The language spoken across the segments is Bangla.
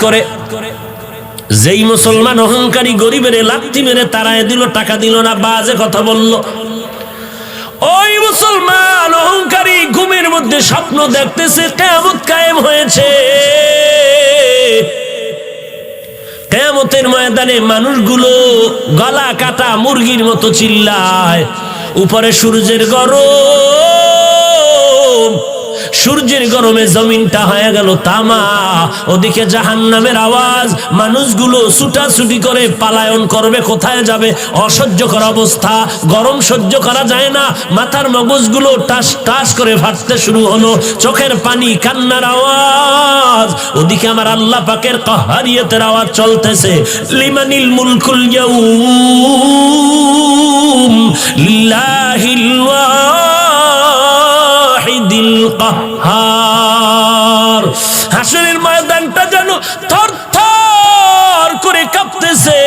করে যেই মুসলমান অহংকারী গরিবের লাথি মেরে তাড়ায় দিল, টাকা দিল না, বাজে কথা বলল, ওই মুসলমান অহংকারী ঘুমের মধ্যে স্বপ্ন দেখতেছে কিয়ামত কায়েম হয়েছে। কিয়ামতের ময়দানে মানুষগুলো গলা কাটা মুরগির মতো চিল্লায়, উপরে সূর্যের গরম, সূর্যের গরমে জমিনটা হয়ে গেল তামা, ওদিকে জাহান্নামের আওয়াজ, মানুষগুলো ছুটাছুটি করে পালায়ন করবে, কোথায় যাবে, অসহ্যকর অবস্থা, গরম সহ্য করা যায় না, মাথার মগজগুলো টাস টাস করে ফাটতে শুরু হলো, চোখের পানি, কান্নার আওয়াজ, ওদিকে আমার আল্লাহ পাকের কাহারিয়তের আওয়াজ চলতেছে, লিমানিল মুলকুল ইয়াউম লিল্লাহিল ওয়াহিদিল কাহ্হার। হাসরের ময়দানটা যেন থরথর করে কাঁপতেছে।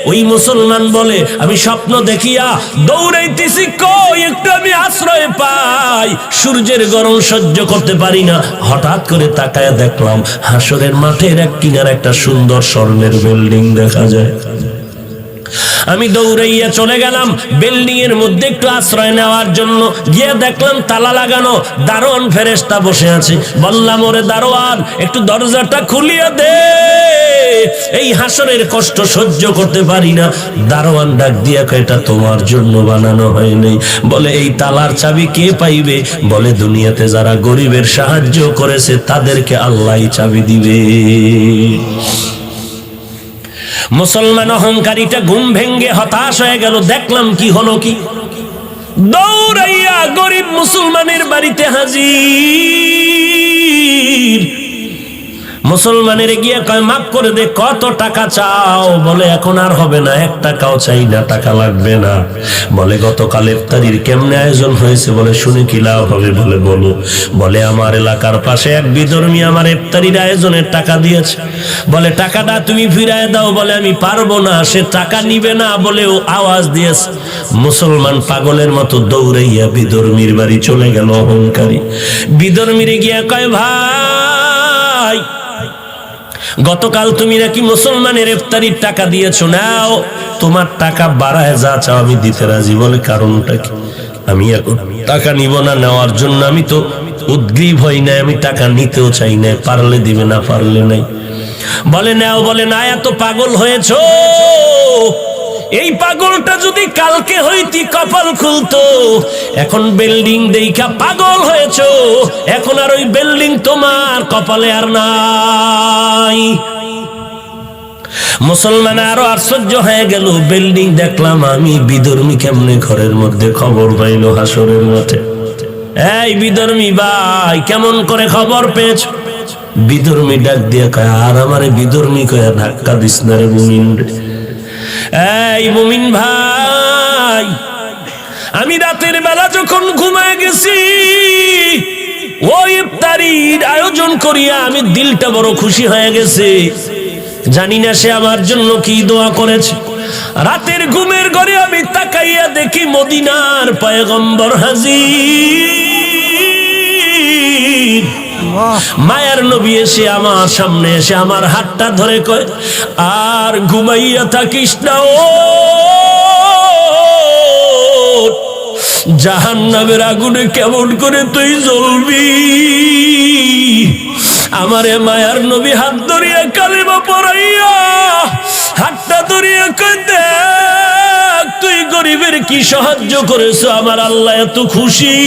ওই মুসলমান বলে, আমি স্বপ্ন দেখিয়া দৌড়াইতেছি, কই একটু আমি আশ্রয় পাই, সূর্যের গরম সহ্য করতে পারি না। হঠাৎ করে তাকায় দেখলাম হাসরের মাঠের এক কিনারে একটা সুন্দর স্বর্ণের বিল্ডিং দেখা যায়। আমি দৌড়াইয়া চলে গেলাম বিল্ডিং এর মধ্যে একটু আশ্রয় নেওয়ার জন্য। গিয়ে দেখলাম তালা লাগানো, দারোয়ান ফেরেশতা বসে আছে। বললাম, ওরে দারোয়ান, একটু দরজাটা খুলিয়ে দে, এই হাসরের কষ্ট সহ্য করতে পারি না। দারোয়ান ডাক দিয়া কয়, এটা তোমার জন্য বানানো হয়নি। বলে, এই তালার চাবি কে পাইবে? বলে, দুনিয়াতে যারা গরিবের সাহায্য করেছে তাদেরকে আল্লাহই চাবি দিবে। মুসলমান অহংকারীটা ঘুম ভেঙ্গে হতাশ হয়ে গেল। দেখলাম কি হলো, কি দৌড়াইয়া গরিব মুসলমানের বাড়িতে হাজির। মুসলমানের গিয়ে কয়, মাফ করে দে, কত টাকা চাও? বলে, এখন আর হবে না, 1 টাকাও চাই না, টাকা লাগবে না। বলে, গতকাল ইফতারির কেমনে আয়োজন হয়েছে? বলে, শুনে কি লাভ হবে? বলে, বলো। বলে, আমার এলাকার পাশে এক বিধর্মী আমার ইফতারির আয়োজনের টাকা দিয়েছে। বলে, টাকাটা তুমি ফিরায় দাও। বলে, আমি পারবো না, সে টাকা নিবে না বলেও আওয়াজ দিয়েছে। মুসলমান পাগলের মতো দৌড়াইয়া বিধর্মীর বাড়ি চলে গেল অহংকারী। বিধর্মীরে গিয়া কয়, ভাই, গতকাল তুমি নাকি মুসলমানের ইফতারির টাকা দিয়েছো, নাও তোমার টাকা বাড়ায় যা চাও আমি দিতে রাজি। বলে, কারণটা কি? আমি এখন টাকা নিব না, নেওয়ার জন্য আমি তো উদ্গ্রীব হই না, আমি টাকা নিতেও চাই না, পারলে দিবে, না পারলে নাই। বলে, নাও। বলে, না, এত পাগল হয়েছো, এই পাগলটা যদি কালকে হইতি কপাল খুলতো। এখন বিল্ডিং দেইখা পাগল হয়েছো, এখন আর ওই বিল্ডিং তোমার কপালে আর নাই। মুসলমান আরো আশ্চর্য হয়ে গেল। বিল্ডিং দেখলাম আমি, বিধর্মী কেমনে ঘরের মধ্যে খবর পাইলো হাসরের মাঠে? এই বিধর্মী ভাই, কেমন করে খবর পেয়েছ? বিধর্মী ডাক দিয়ে কয়, আর আমারে বিধর্মী কয়া ধাক্কা দিস না রে মুমিন রে। এই মুমিন ভাই, আমি রাতের বেলা যখন ঘুমায় গেছি, ওই ইফতারির আয়োজন করিয়া আমি দিলটা বড় খুশি হয়ে গেছে। জানি না সে আমার জন্য কি দোয়া করেছে। রাতের ঘুমের ঘরে আমি তাকাইয়া দেখি মদিনার পয়গম্বর হাজির। মায়ার নবী এসে আমার সামনে এসে আমার হাতটা ধরে কয়, আর ঘুমাইয়া থাকিস না, ও জাহান্নামের আগুনে কেমন করে তুই জ্বলবি। আমারে মায়ার নবী হাত ধরিয়া কালিমা পড়াইয়া হাতটা ধরিয়া কয়, দেখ তুই গরিবের কি সাহায্য করেছো, আমার আল্লাহ এত খুশি।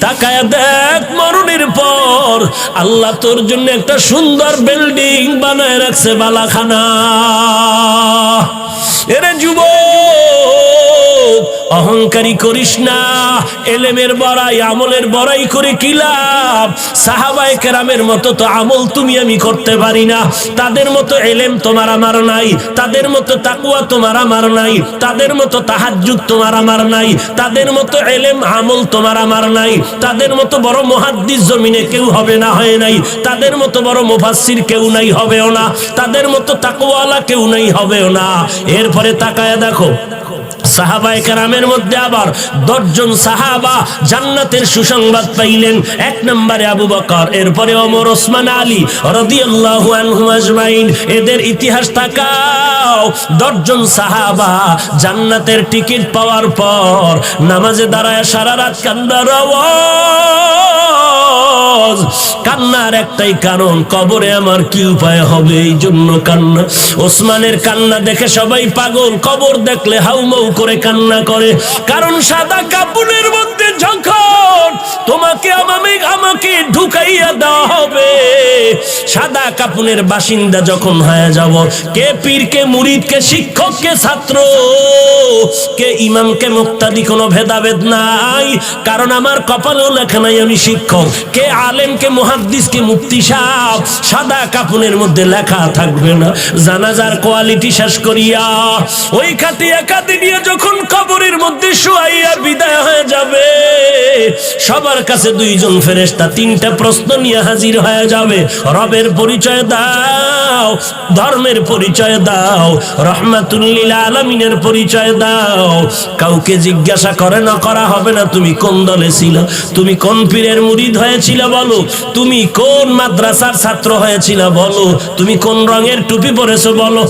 তাকায়া দেখ, মরণের পর আল্লাহ তোর জন্য একটা সুন্দর বিল্ডিং বানায় রাখছে, বালাখানা। এরে যুবক, অহংকারী করিস না। এলেমের বড়াই, আমলের বড়াই করে কি লাভ? সাহাবায়ে কেরামের মতো তো আমল তুমি আমি করতে পারি না, তাদের মতো এলেম তোমার আমার নাই, তাদের মতো তাকওয়া তোমার আমার নাই, তাদের মতো তাহাজ্জুদ তোমার আমার নাই, তাদের মতো এলেম আমল তোমার আমার নাই, তাদের মতো বড় মুহাদ্দিস জমিনে কেউ হবে না, হয় নাই, তাদের মতো বড় মুফাসসির কেউ নাই, হবেও না, তাদের মতো তাকওয়ালা কেউ নাই, হবেও না। এরপরে তাকায়া দেখো সাহাবায়ে কেরামের মধ্যে আবার 10 জন সাহাবা জান্নাতের সুসংবাদ পাইলেন। 1 নম্বরে আবু বকর, এরপরে ওমর, ওসমান, আলী রাদিয়াল্লাহু আনহুম আজমাইন। এদের ইতিহাস তাকাও। 10 জন সাহাবা জান্নাতের টিকিট পাওয়ার পর নামাজে দাঁড়ায় সারা রাত কান্নার আওয়াজ। কান্নার একটাই কারণ, কবরে আমার কি উপায় হবে, এই জন্য কান্না। ওসমানের কান্না দেখে সবাই পাগল, কবর দেখলে হাউমাউ করে কান্না করে। কারণ সাদা কাপড়ের মধ্যে যখন তোমাকে আমাকে ঢুকাইয়া দেওয়া হবে, সাদা কাপড়ের বাসিন্দা যখন হয়ে যাব, কে পীর, কে মুরিদ, কে শিক্ষক, কে ছাত্র, কে ইমাম, কে মুক্তাদি, কোনো ভেদাভেদ নাই। কারণ আমার কপালেও লেখা নাই আমি শিক্ষক। কে আলেম, কে মুহাদ্দিস, কে মুফতি সাহেব, সাদা কাপড়ের মধ্যে লেখা থাকবে না। জানাজার কোয়ালিটি শেষ করিয়া ওই খাটিয়া কাঁদি নিয়ে যখন কবরের মধ্যে শুয়াইয়া বিদায় হয়ে যাবে, সবার কাছে 2 জন ফেরেশতা 3টা প্রশ্ন নিয়ে হাজির হয়ে যাবে। রবের পরিচয় দাও, ধর্মের পরিচয় দাও, রহমাতুল লিল আলামিনের পরিচয় দাও। কাউকে জিজ্ঞাসা করে না করা হবে না তুমি কোন দলে ছিল, তুমি কোন পীরের মুরিদ হয়েছিল বলো, তুমি কোন মাদ্রাসার ছাত্র হয়েছিল বলো, তুমি কোন রঙের টুপি পরেছো বলো।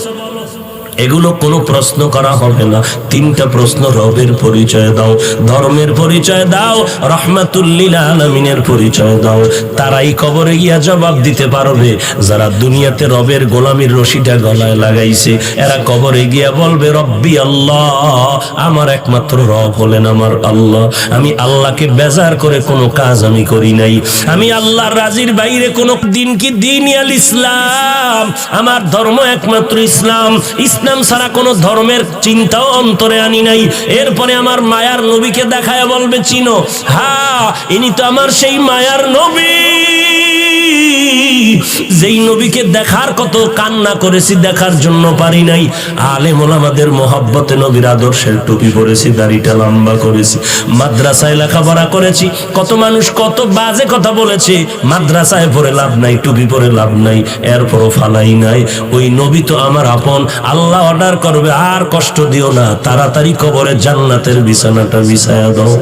এগুলো কোনো প্রশ্ন করা হবে না। 3টা প্রশ্ন, রবের পরিচয় দাও, ধর্মের পরিচয় দাও, রহমাতুল লিল আলামিনের পরিচয় দাও। তারাই কবরে গিয়া জবাব দিতে পারবে যারা দুনিয়াতে রবের গোলামির রশিটা গলায় লাগাইছে। এরা কবরে গিয়া বলবে রব্বি আল্লাহ, আমার একমাত্র রব হলেন আমার আল্লাহ। আমি আল্লাহকে বেজার করে কোনো কাজ আমি করি নাই। আমি আল্লাহর রাজির বাইরে কোনো দিন কি দিন আল ইসলাম, আমার ধর্ম একমাত্র ইসলাম। ইসলাম ছাড়া কোনো ধর্মের চিন্তাও অন্তরে আনি নাই। এরপরে আমার মায়ার নবীকে দেখায় বলবে চিনো? হ্যাঁ, ইনি তো আমার সেই মায়ার নবী, যেই নবীকে দেখার কত কান্না করেছি, দেখার জন্য পারি নাই। আলেম ওলামাদের মহব্বতে নবীর আদর্শের টুপি পরেছি, দাড়িটা লম্বা করেছি, মাদ্রাসায় লেখাপড়া করেছি। কত মানুষ কত বাজে কথা বলেছে, মাদ্রাসায় পড়ে লাভ নাই, টুপি পরে লাভ নাই, এরপরও ফালাই নাই। ওই নবী তো আমার আপন। আল্লাহ অর্ডার করবে আর কষ্ট দিও না, তাড়াতাড়ি কবরে জান্নাতের বিছানাটা বিছায়া দাও।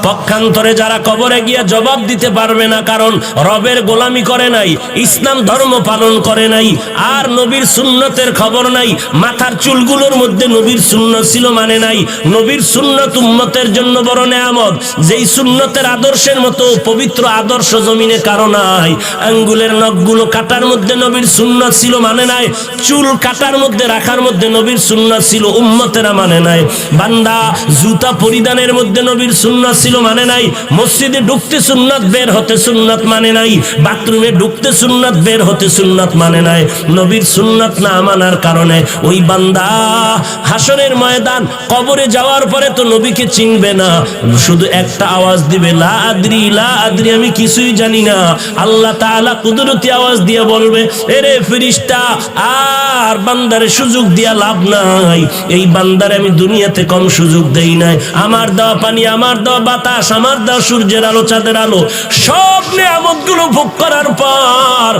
পক্ষান্তরে যারা কবরে গিয়া জবাব দিতে পারবে না, কারণ রবের গোলামি করে নাই, ইসলাম ধর্ম পালন করে নাই, আর নবীর সুন্নতের খবর নাই, মাথার চুলগুলোর মধ্যে নবীর সুন্নত ছিল মানে নাই। নবীর সুন্নত উম্মতের জন্য বড় নেয়ামত, যেই সুন্নতের আদর্শের মতো পবিত্র আদর্শ জমিনে কারো নাই। আঙ্গুলের নখগুলো কাটার মধ্যে নবীর সুন্নত ছিল মানে নাই, চুল কাটার মধ্যে রাখার মধ্যে নবীর সুন্নত ছিল, উম্মতেরা মানে নাই। বান্দা জুতা পরিধানের মধ্যে নবীর সুন্নাত ছিল মানে নাই, মসজিদে ঢুকতে সুন্নাত, বের হতে সুন্নাত মানে নাই, বাথরুমে ঢুকতে সুন্নাত, বের হতে সুন্নাত মানে নাই। নবীর সুন্নাত না মানার কারণে ওই বান্দা হাসরের ময়দান কবরে যাওয়ার পরে তো নবীকে চিনবে না, শুধু একটা আওয়াজ দিবে লা আদরি, লা আদরি, আমি কিছুই জানি না। আল্লাহ তাআলা কুদরতি আওয়াজ দিয়ে বলবে এরে ফেরেশতা, আর বান্দারে সুযোগ দিয়া লাভ নাই। এই বান্দারে আমি দুনিয়াতে কম সুযোগ দেই নাই। আমার দেওয়া পানি, আমার দেওয়া বাতাস, আমার দেওয়া সূর্যের আলো, চাঁদের আলো, সব নেয়ামতগুলো ভোগ করার পর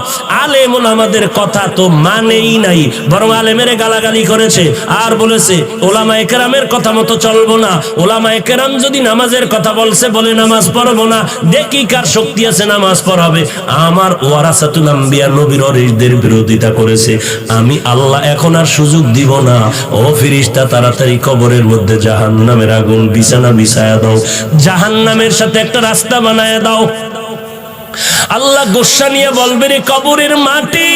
আলেম ওলামাদের কথা তো মানেই নাই, বরং আলেমের গালাগালি করেছে আর বলেছে ওলামায়ে কেরামের কথা মতো চলবো না। ওলামায়ে কেরাম যদি নামাজের কথা বলছে, বলে নামাজ পড়বো না, দেখি কার শক্তি আছে নামাজ পড়াবে। আমার ওয়ারাসাতুল আম্বিয়া নবীর ওয়ারিসদের বিরোধিতা করেছে, আমি আল্লাহ এখন আর সুযোগ দিব না। ও ফেরেশতা, তাড়াতাড়ি কবরের মধ্যে জাহান্নামের আগুন বিছানা বিছায়া দাও, জাহান্নামের সাথে একটা রাস্তা বানায়া দাও। আল্লাহ গোসা নিয়ে বলবে রে কবরের মাটি,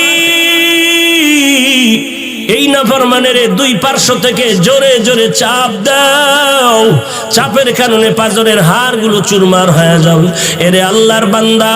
এই নাফরমানের 2 পার্শ্ব থেকে জোরে জোরে চাপ দাও, চাপের কারণে পাঁজরের হাড়গুলো চুরমার হয়ে যাবে। এরে আল্লাহর বান্দা,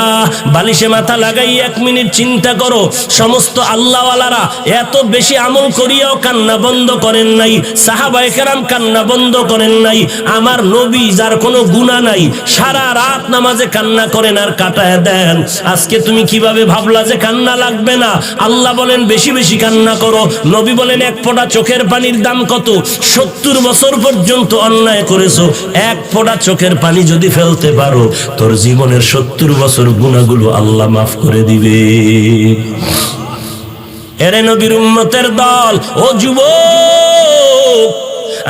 বালিশে মাথা লাগাই 1 মিনিট চিন্তা করো, সমস্ত আল্লাহওয়ালারা এত বেশি আমল করিয়াও কান্না বন্ধ করেন নাই, সাহাবায়ে কেরাম কান্না বন্ধ করেন নাই। আমার নবী যার কোনো গুনাহ নাই, সারা রাত নামাজে কান্না করেন আর কাটায় দেন। আজকে তুমি কিভাবে ভাবলা যে কান্না লাগবে না? আল্লাহ বলেন বেশি বেশি কান্না করো, নবী বলেন 1 ফোঁটা চোখের পানির দাম কত? 70 বছর পর্যন্ত অন্যায় করেছো, 1 ফোঁটা চোখের পানি যদি ফেলতে পারো, তোর জীবনের 70 বছর গুনাহগুলো আল্লাহ মাফ করে দিবে। এরে নবীর উম্মতের দল, ও যুবক,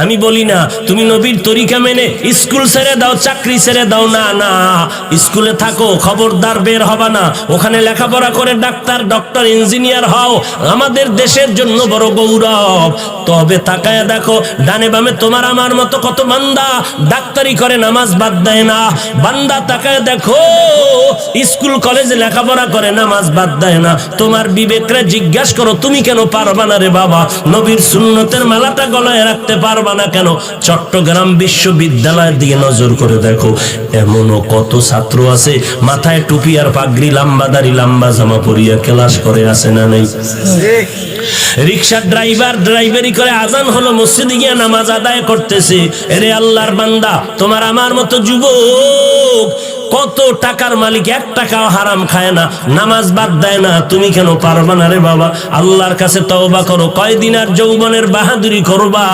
আমি বলি না তুমি নবীর তরিকা মেনে স্কুল ছেড়ে দাও, চাকরি ছেড়ে দাও, না না, স্কুলে থাকো, খবরদার বের হবা না, ওখানে লেখাপড়া করে ডাক্তার, ডক্টর, ইঞ্জিনিয়ার হও, আমাদের দেশের জন্য বড় গৌরব। তবে তাকায় দেখো ডানে বামে তোমার আমার মতো কত বান্দা ডাক্তারি করে নামাজ বাদ দেয় না। বান্দা তাকায় দেখো স্কুল কলেজে লেখাপড়া করে নামাজ বাদ দেয় না। তোমার বিবেকরে জিজ্ঞাসা করো তুমি কেন পারবা না রে বাবা? নবীর সুন্নতের মালাটা গলায় রাখতে পারবা না কেন? চট্টগ্রাম বিশ্ববিদ্যালয়ের দিকে নজর করে দেখো, এমনও কত ছাত্র আছে মাথায় টুপি আর পাগড়ি, লম্বা দাড়ি, লম্বা জামা পরিয়া ক্লাস করে, আছে না নেই? রিক্সার ড্রাইভার ড্রাইভারি করে, আজান হলো মসজিদে গিয়ে নামাজ আদায় করতেছে। এরে আল্লাহর বান্দা, তোমার আমার মতো যুবক কত টাকার মালিক, 1 টাকাও হারাম খায় না, নামাজ বাদ দেয় না, তুমি কেন পারবা না রে বাবা? আল্লাহর কাছে তওবা করো। কয়দিন আর যৌবনের বাহাদুরি করবা?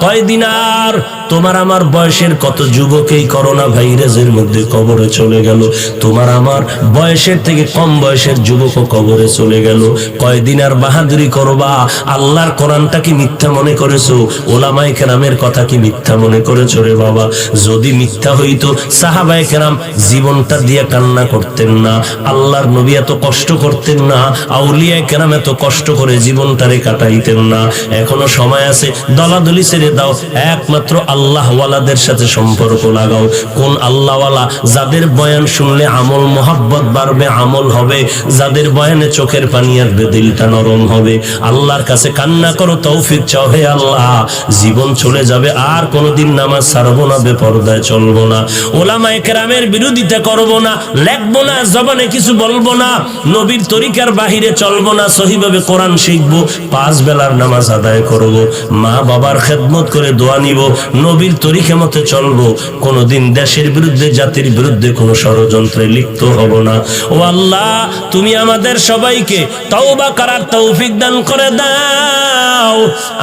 কয়দিন আর? তোমার আমার বয়সের কত যুবক এই করোনা ভাইরাসের মধ্যে কবরে চলে গেল। তোমার আমার বয়সের থেকে কম বয়সের যুবকও কবরে চলে গেল। কয়দিন আর বাহাদুরি করবা? আল্লাহর কোরআনটা কি মিথ্যা মনে করেছো? ওলামায়ে কেরামের কথা কি মিথ্যা মনে করেছো রে বাবা? যদি মিথ্যা হইতো সাহাবায়ে কেরাম জীবনটা দিয়ে কান্না করতেন না, আল্লাহর নবী এত কষ্ট করতেন না, আউলিয়ায়ে কেরাম এত কষ্ট করে জীবনটারে কাটাইতেন না। এখনো সময় আছে, দলাদলি ছেড়ে দাও, একমাত্র আল্লাহওয়ালাদের সাথে সম্পর্ক লাগাও। কোন আল্লাহওয়ালা? যাদের বয়ান শুনলে আমল, মোহাব্বত বাড়বে, আমল হবে, যাদের বয়ানে চোখের পানি আসবে, দিলটা নরম হবে। আল্লাহর কাছে কান্না করো, তৌফিক চাও, হে আল্লাহ জীবন চলে যাবে, আর কোনোদিন নামাজ ছাড়বো না, বেপরদায় চলবো না, ওলামায়ে কেরামের বিরোধিতা করবো না, লেখবো না, জবানে কিছু বলবো না, নবীর তরিকার বাহিরে চলবো না, সহিভাবে কোরআন শিখবো, 5 বেলার নামাজ আদায় করবো, মা বাবার খেদমত করে দোয়া নিব, নবীর তরিকা মতে চলবো, কোনোদিন দেশের বিরুদ্ধে, জাতির বিরুদ্ধে কোনো ষড়যন্ত্রে লিপ্ত হব না। ও আল্লাহ, তুমি আমাদের সবাইকে তওবা করার তৌফিক দান করে দাও,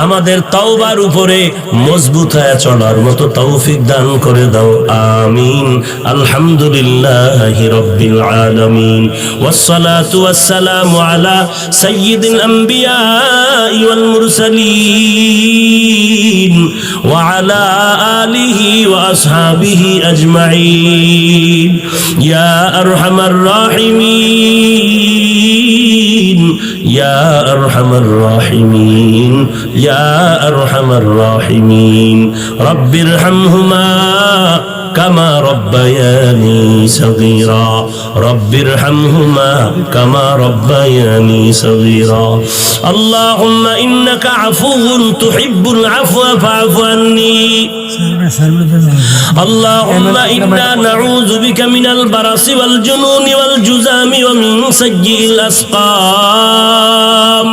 আমাদের তওবার উপরে মজবুত হয়ে চলার মতো তৌফিক দান করে দাও, আমিন। আলহামদুলিল্লাহি রাব্বিল আলামিন, ওয়াসসালাতু ওয়াসসালামু আলা সাইয়্যিদিল আম্বিয়া ওয়াল মুরসালিন ওয়া আলা আলিহি ওয়া আসহাবিহি আজমাইন, ইয়া আরহামার রাহিমিন, ইয়া আরহামার রাহিমিন, ইয়া আরহামার রাহিমিন, রব্বিরহামহুমা কামা রব্বায়ানি সগীরা, রব্বিরহামহুমা কামা রব্বায়ানি সগীরা। আল্লাহুম্মা ইন্নাকা আফুউন তুহিব্বুল আফওয়া ফাআফু আন্নী। আল্লাহুম্মা ইন্না নাউযু বিকা মিনাল বারাসি ওয়াল জুনুনি ওয়াল জুযামি ওয়া মিন সাইয়্যিল আসকাম।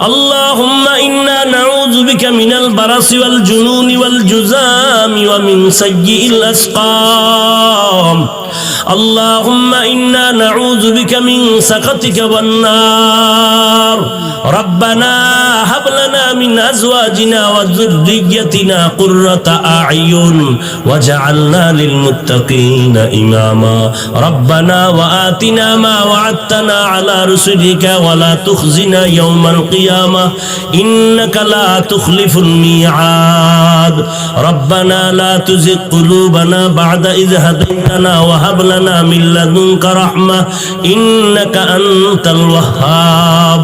اللهم إنا نعوذ بك من البرص والجنون والجذام ومن سيء الأسقام. اللهم إنا نعوذ بك من سخطك والنار. ربنا هب لنا من أزواجنا وذريتنا قرة أعين واجعلنا للمتقين إماما. ربنا وآتنا ما وعدتنا على رسلك ولا تخزنا يوم القيامة إنك لا تخلف الميعاد. ربنا لا تزغ قلوبنا بعد إذ هديتنا وهب لنا من لدنك رحمة إنك أنت الوهاب.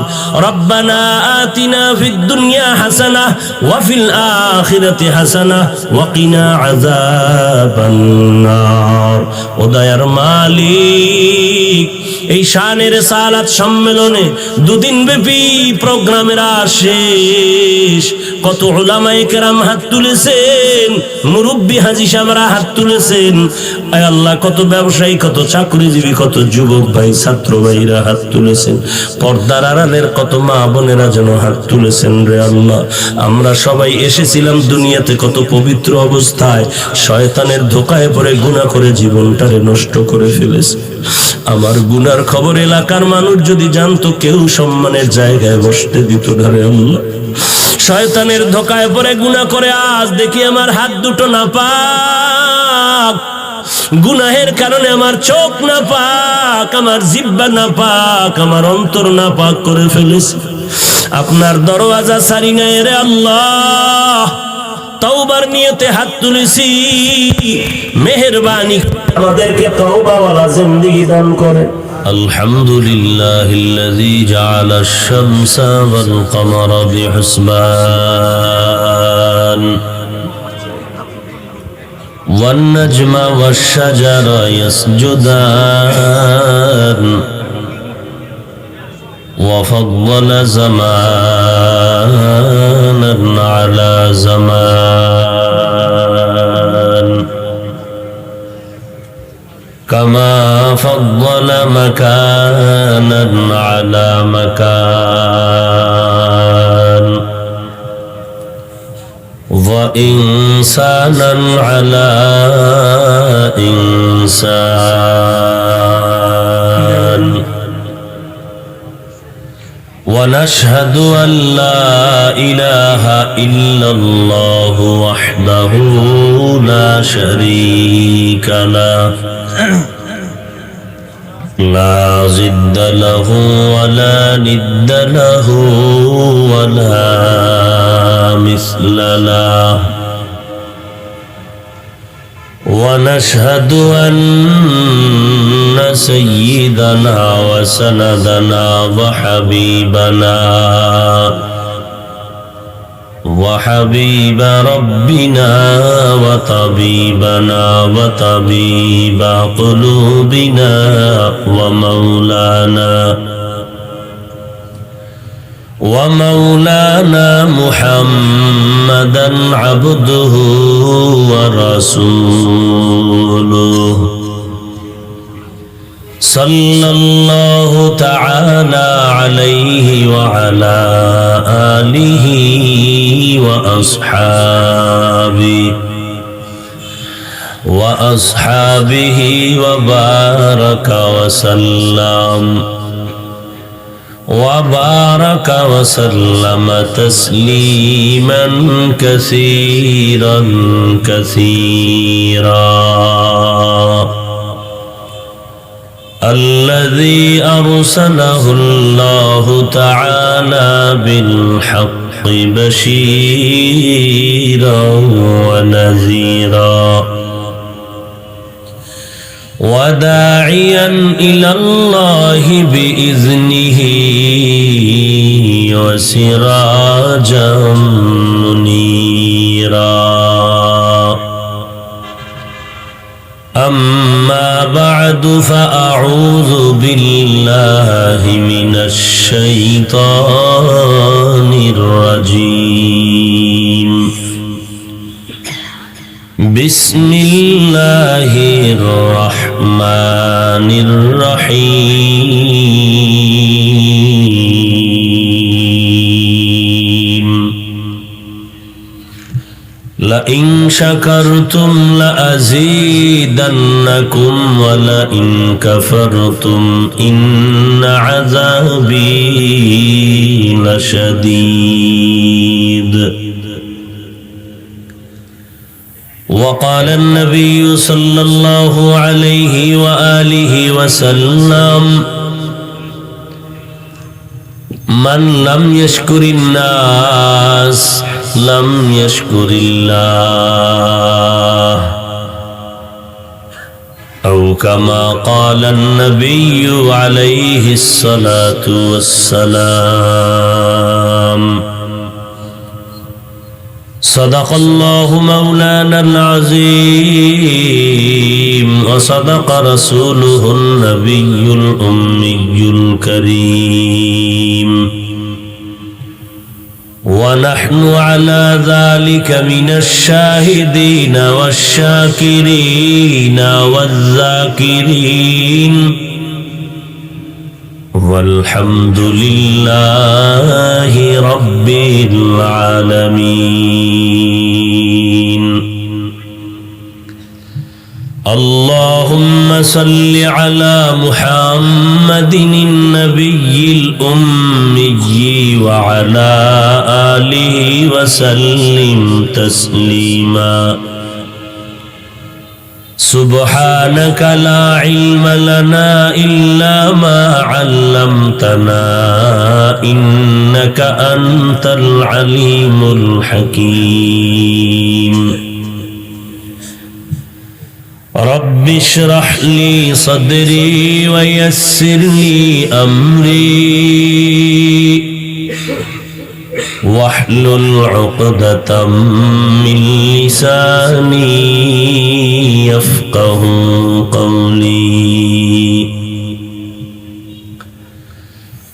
ربنا آتنا في الدنيا حسنة وفي الآخرة حسنة وقنا عذاب النار. ওদায়ার মালিক, এই শানের সালাত সম্মেলনে 2 দিন ব্যাপী প্রোগ্রামের শেষ, কত উলামায়ে কেরাম হাত তুলেছেন, মুরব্বী হাজী সাহেবরা হাত তুলেছেন, আয় আল্লাহ কত ব্যবসায়ী, কত চাকরিজীবী, কত যুবক ভাই, ছাত্র ভাইরা হাত তুলেছেন, পর্দার আড়ালের কত মা বোনেরা যেন হাত তুলেছেন রে আল্লাহ। আমরা সবাই এসেছিলাম দুনিয়াতে কত পবিত্র অবস্থায়, শয়তানের ধোকায় পড়ে গুনাহ করে জীবনটারে নষ্ট করে ফেলেছে। আমার গুনার খবর এলাকার মানুষ যদি জানতো, কেউ সম্মানের জায়গায় বসতে দিত না রে আল্লাহ। শয়তানের ধোকায় পড়ে গুনাহ করে আজ দেখি আমার হাত দুটো নাপাক, গুনাহের কারণে আমার চোখ নাপাক, আমার জিহ্বা নাপাক, আমার অন্তর নাপাক করে ফেলেছে। আপনার দরওয়াজা ছাড়ি নাই রে আল্লাহ, তওবার নিয়তে হাত তুলেছি, মেহেরবানি আমাদেরকে তওবাওয়ালা জিন্দেগি দান করে। আলহামদুলিল্লাহিল্লাযী জাআলা আশ-শামসা ওয়াল কমারা বিহুসবান ওয়ান নাজমা ওয়াশ-শাজারা ইয়াসজুদান وفضل زمانا على زمان كما فضل مكانا على مكان وإنسانا على إنسان ونشهد أن لا إله إلا الله وحده لا شريك له لا ضد له ولا ند له ولا مثل له ونشهد أن سيدنا وسندنا وحبيب ربنا وطبيبنا وطبيب قلوبنا ومولانا محمدا عبده ورسوله صلى الله تعالى عليه وعلى آله وأصحابه وبارك وسلم تسليما كثيرا الذي أرسله الله تعالى بالحق بشيرا ونذيرا وداعيا إلى الله بإذنه وسراجا منيرا أما بعد فأعوذ بالله من الشيطان الرجيم بسم الله الرحمن الرحيم لئن شكرتم لأزيدنكم ولئن كفرتم إن عذابي لشديد وقال النبي صلى الله عليه وآله وسلم من لم يشكر الناس لم يشكر الله أو كما قال النبي عليه الصلاة والسلام صدق الله مولانا العظيم وصدق رسوله النبي الأمي الكريم ونحن على ذلك من الشاهدين والشاكرين والذاكرين والحمد لله رب العالمين اللهم صل على محمد النبي الأمي وعلى آله وسلم تسليما سبحانك لا علم لنا إلا ما علمتنا إنك أنت العليم الحكيم رب اشرح لي صدري ويسر لي أمري واحلل عقدة من لساني يفقه قولي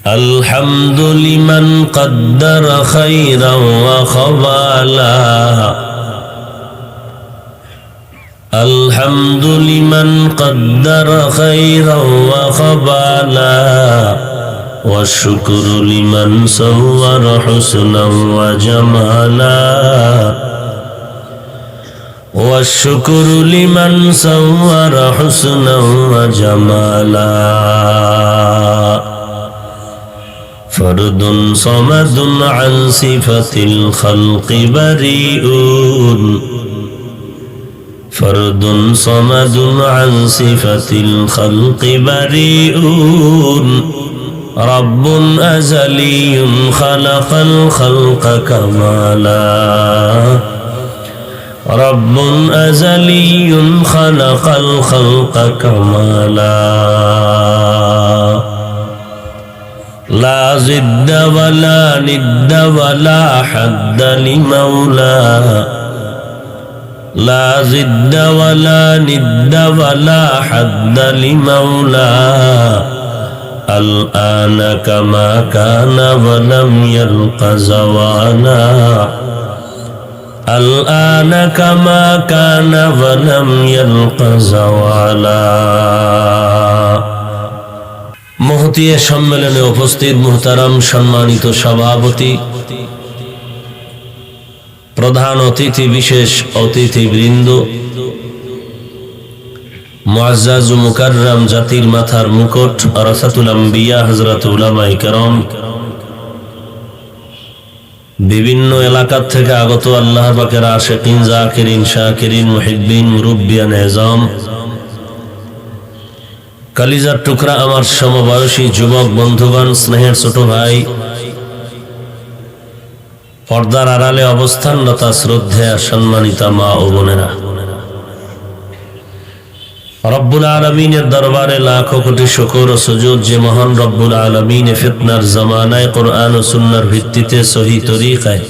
الحمد لمن قدر خيرا وخبالا الحمد لمن قدر خيرا وخبالا والشكر لمن صور حسنا وجمالا والشكر لمن صور حسنا وجمالا فرد صمد عن صفة الخلق بريء فرد صمد عن صفة الخلق بريء رب أزلي خلق الخلق كمالا رب أزلي خلق الخلق كمالا لا ضد ولا ند ولا حد لمولى لا ضد ولا ند ولا حد لمولى الآن كما كان ولم يلق زوالا الآن كما كان ولم يلق زوالا মহতী সম্মেলনে উপস্থিত মুহতারাম সম্মানিত সভাপতি প্রধান অতিথি বিশেষ অতিথিবৃন্দ মুআজ্জাজ ও মুকাররম জাতির মাথার মুকুট ওয়ারাসাতুল আম্বিয়া হযরত উলামায়ে কেরাম বিভিন্ন এলাকা থেকে আগত আল্লাহর পাকের আশিকিন জাকিরিন শাকিরিন মুহিব্বিন মুরব্বিয়ান এজাম কলিজার টুকরা আমার সমবয়সী যুবক বন্ধুগণ স্নেহের ছোট ভাই পর্দার আড়ালে অবস্থানরত শ্রদ্ধেয়া সম্মানিতা মা ও বোনেরা রব্বুল আলামিনের দরবারে লাখো কোটি শুকর ও সুজুদ যে মহান রব্বুল আলামিন ফিতনার জামানায় কোরআন ও সুন্নাহর ভিত্তিতে সহি তরিকায়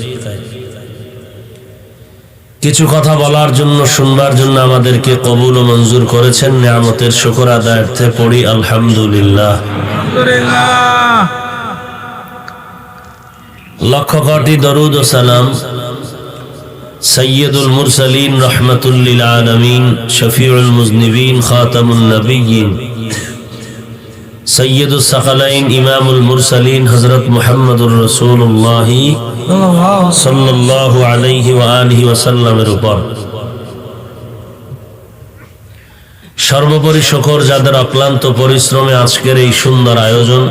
কিছু কথা বলার জন্য শুনবার জন্য আমাদেরকে কবুল ও মঞ্জুর করেছেন নিয়ামতের শুকর আদায়ার্থে পড়ি আলহামদুলিল্লাহ লক্ষ কোটি দরুদ ও সালাম সৈয়দুল মুরসালিন রহমাতুল লিল আলামিন শফিউল মুজনিবিন খাতামুন নবিয়্যিন সৈয়দুস সাকালাইন ইমামুল মুরসালিন হযরত মুহাম্মদুর রাসূলুল্লাহ সাল্লাল্লাহু আলাইহি ওয়া আলিহি ওয়াসাল্লামের উপর সর্বোপরি শুকর যাদের অক্লান্ত পরিশ্রমে আজকের এই সুন্দর আয়োজন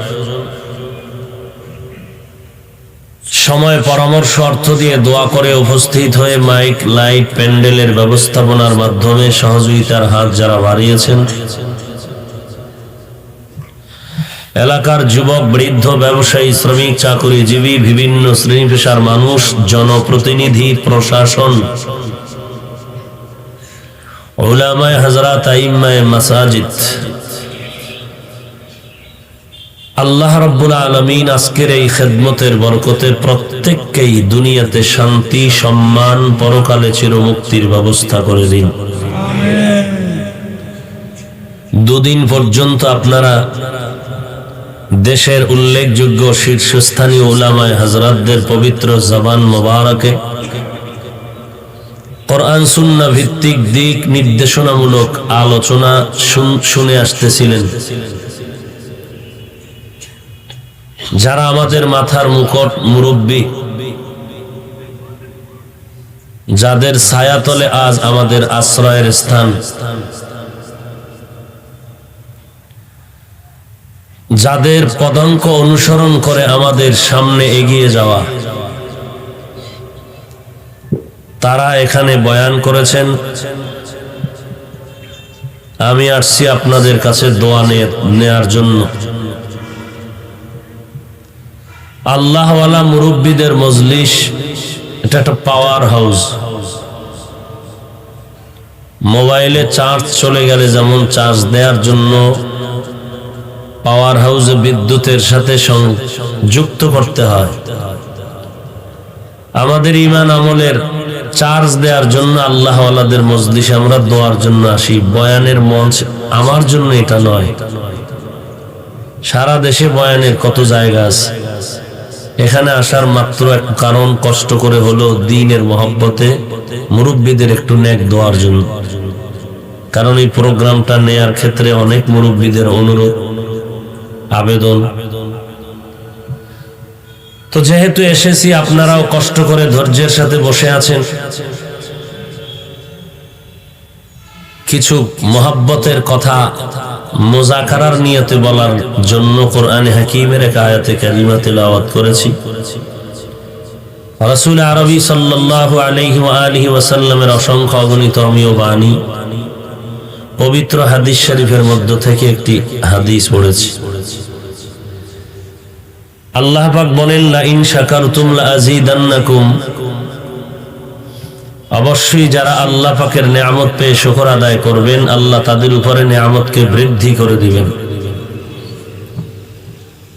সময় পরামর্শ অর্থ দিয়ে দোয়া করে উপস্থিত হয়ে মাইক লাইট প্যান্ডেলের ব্যবস্থাপনার মাধ্যমে সহযোগিতার হাত যারা বাড়িয়েছেন এলাকার যুবক বৃদ্ধ ব্যবসায়ী শ্রমিক চাকুরিজীবী বিভিন্ন শ্রেণী পেশার মানুষ জনপ্রতিনিধি প্রশাসন উলামায়ে হযরত আইম্মায়ে মাসাজিদ আল্লাহ রাব্বুল আলামিন আজকের এই খেদমতের বরকতে প্রত্যেককেই দুনিয়াতে শান্তি সম্মান পরকালে চিরমুক্তির ব্যবস্থা করে দিন আমিন। দুদিন পর্যন্ত আপনারা দেশের উল্লেখযোগ্য শীর্ষস্থানীয় উলামায়ে হযরতদের পবিত্র জবান মোবারকে কোরআন সুন্নাহ ভিত্তিক দিক নির্দেশনামূলক আলোচনা শুনে আসতেছিলেন। যারা আমাদের মাথার মুকুট মুরব্বী, যাদের ছায়াতলে আজ আমাদের আশ্রয়ের স্থান, যাদের পদাঙ্ক অনুসরণ করে আমাদের সামনে এগিয়ে যাওয়া, তারা এখানে বয়ান করেছেন আমি আসছি আপনাদের কাছে দোয়া নেয়ার জন্য। আল্লাহওয়ালা মুরব্বীদের মজলিস, এটা একটা পাওয়ার হাউস। মোবাইলে চার্জ চলে গেলে যেমন চার্জ দেওয়ার জন্য পাওয়ার হাউসে বিদ্যুতের সাথে যুক্ত করতে হয়, আমাদের ঈমান আমলের চার্জ দেওয়ার জন্য আল্লাহওয়ালাদের মজলিসে আমরা দোয়ার জন্য আসি। বয়ানের মঞ্চ আমার জন্য এটা নয়। সারা দেশে বয়ানের কত জায়গা আছে, এখানে আসার মাত্র এক কারণ, কষ্ট করে হলো দ্বীনের মহব্বতে মুরব্বীদের একটু নেক দোয়ার জন্য। কারণ এই প্রোগ্রামটা নেয়ার ক্ষেত্রে অনেক মুরব্বীদের অনুরোধ, আবেদন। তো যেহেতু এসেছি, আপনারাও কষ্ট করে ধৈর্যের সাথে বসে আছেন, কিছু মহব্বতের কথা মুযাকারার নিয়তে বলার জন্য কোরআনে হাকীমের এক আয়াতে কারিমা তেলাওয়াত করেছি। রাসূল আরবী সাল্লাল্লাহু আলাইহি ওয়া আলিহি ওয়াসাল্লামের অসংখ্য অগণিত অমীয় বাণী, পবিত্র হাদিস শরীফের মধ্য থেকে একটি হাদিস পড়েছি। আল্লাহ পাক বলেন, লা ইন শাকারতুম লা আযীদান্নাকুম, অবশ্যই যারা আল্লাহ পাকের নিয়ামত পেয়ে শুকর আদায় করবেন, আল্লাহ তাদের উপরে নিয়ামতকে বৃদ্ধি করে দিবেন।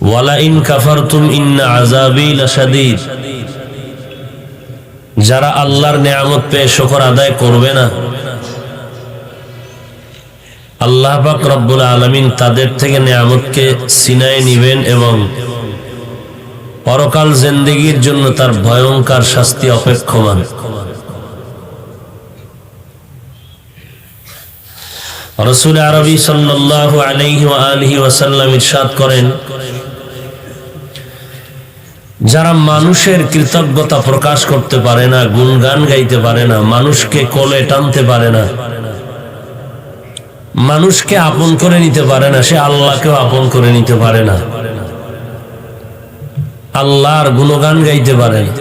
ওয়ালা ইন কাফারতুম ইন্না আযাবী লাশাদীদ, যারা আল্লাহর নিয়ামত পেয়ে শুকর আদায় করবে না, আল্লাহ পাক রব্বুল আলামিন তাদের থেকে নিয়ামতকে ছিনায় নিবেন এবং পরকাল জিন্দেগীর জন্য তার ভয়ঙ্কর শাস্তি অপেক্ষমান। রাসূল আরবী সাল্লাল্লাহু আলাইহি ওয়া আলিহি ওয়াসাল্লাম ইরশাদ করেন, যারা মানুষের কৃতজ্ঞতা প্রকাশ করতে পারে না, গুণগান গাইতে পারে না, মানুষকে কোলে টানতে পারে না, মানুষকে আপন করে নিতে পারে না, সে আল্লাহকেও আপন করে নিতে পারে না, আল্লাহর গুণগান গাইতে পারে না।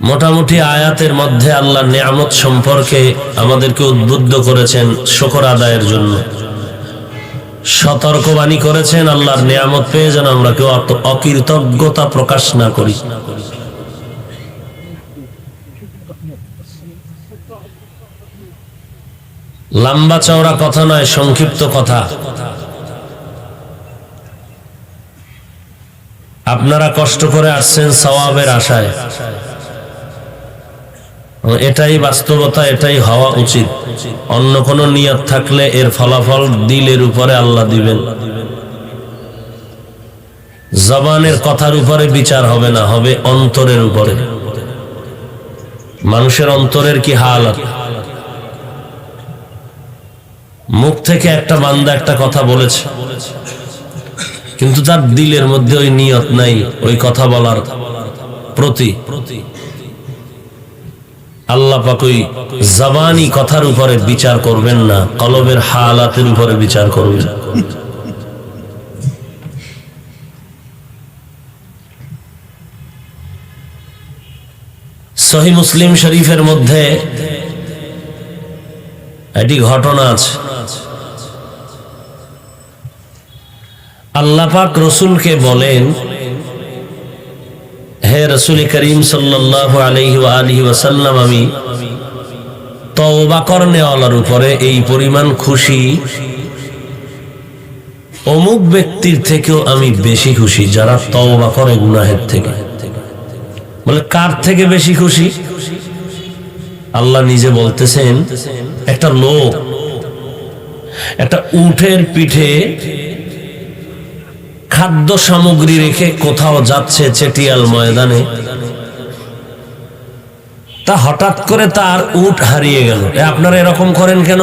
মোটামুটি আয়াতের মধ্যে আল্লাহর নিয়ামত সম্পর্কে আমাদেরকে উদ্বুদ্ধ করেছেন শুকর আদায়ের জন্য, সতর্কবাণী করেছেন আল্লাহর নিয়ামত পেয়ে যেন আমরা কেউ অকৃতজ্ঞতা প্রকাশ না করি। লম্বা চওড়া কথা নয়, সংক্ষিপ্ত কথা। আপনারা কষ্ট করে আসছেন সওয়াবের আশায়, এটাই বাস্তবতা, এটাই হওয়া উচিত। অন্য কোন নিয়ত থাকলে এর ফলাফল দিলের উপরে আল্লাহ দিবেন। জবানের কথার উপরে বিচার হবে না, হবে অন্তরের উপরে। মানুষের অন্তরের কি হালত, মুখ থেকে একটা বান্দা একটা কথা বলেছে, কিন্তু তার দিলের মধ্যে ওই নিয়ত নাই ওই কথা বলার প্রতি। আল্লাহ পাক ওই জবানি কথার উপরে বিচার করবেন না, কলবের হালাতের উপরে বিচার করবেন। সহিহ মুসলিম শরীফের মধ্যে একটি ঘটনা আছে। আল্লাহ পাক রসুলকে বলেন, হে রসুল করিম সাল্লাল্লাহু আলাইহি ওয়া আলিহি ওয়াসাল্লাম, আমি তওবা করনেওয়ালার উপরে এই পরিমাণ খুশি, অমুক ব্যক্তির থেকেও আমি বেশি খুশি যারা তওবা করে গুনাহের থেকে। বলে কার থেকে বেশি খুশি? আল্লাহ নিজে বলতেছেন, একটা লোক একটা উটের পিঠে খাদ্য সামগ্রী রেখে কোথাও যাচ্ছে চেটিয়াল ময়দানে, তা হঠাৎ করে তার উট হারিয়ে গেল। আপনারা এরকম করেন কেন?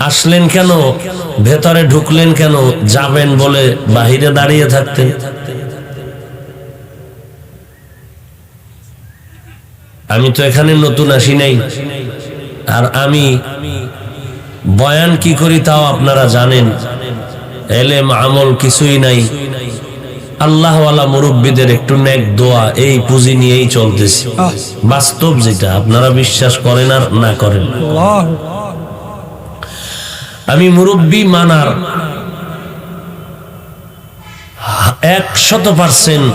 আসলেন কেন? ভেতরে ঢুকলেন কেন? যাবেন বলে বাহিরে দাঁড়িয়ে থাকতেন। আমি তো এখানে নতুন আসি নাই, আর আমি বয়ান কি করি তাও আপনারা জানেন। এলেম আমল কিছুই নাই, আল্লাহওয়ালা মুরব্বীদের একটু নেক দোয়া, এই পুঁজি নিয়েই চলতেছি। বাস্তব যেটা, আপনারা বিশ্বাস করেন আর না করেন, আমি মুরব্বী মানার 100%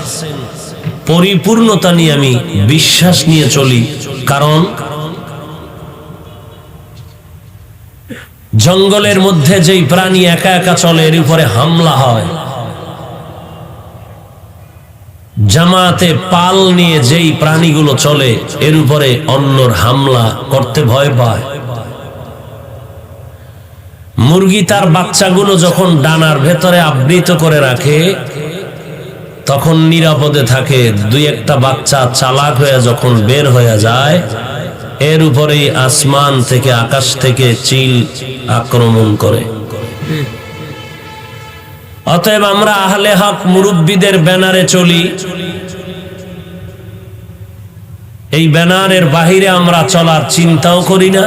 পরিপূর্ণতা নিয়ে আমি বিশ্বাস নিয়ে চলি। কারণ জঙ্গলের মধ্যে যেই প্রাণী একা একা চলে, এর উপরে হামলা হয়। জামাতে পাল নিয়ে যেই প্রাণীগুলো চলে, এর উপরে অন্যর হামলা করতে ভয় পায়। মুরগি তার বাচ্চাগুলো যখন ডানার ভেতরে আবৃত করে রাখে, তখন নিরাপদে থাকে। দুই একটা বাচ্চা চালাক হয়ে যখন বের হয়ে যায়, এর উপরেই আসমান থেকে, আকাশ থেকে চিল আক্রমণ করে। অতএব আমরা আহলে হক মুরব্বীদের ব্যানারে চলি। এই ব্যানারের বাহিরে আমরা চলার চিন্তাও করি না।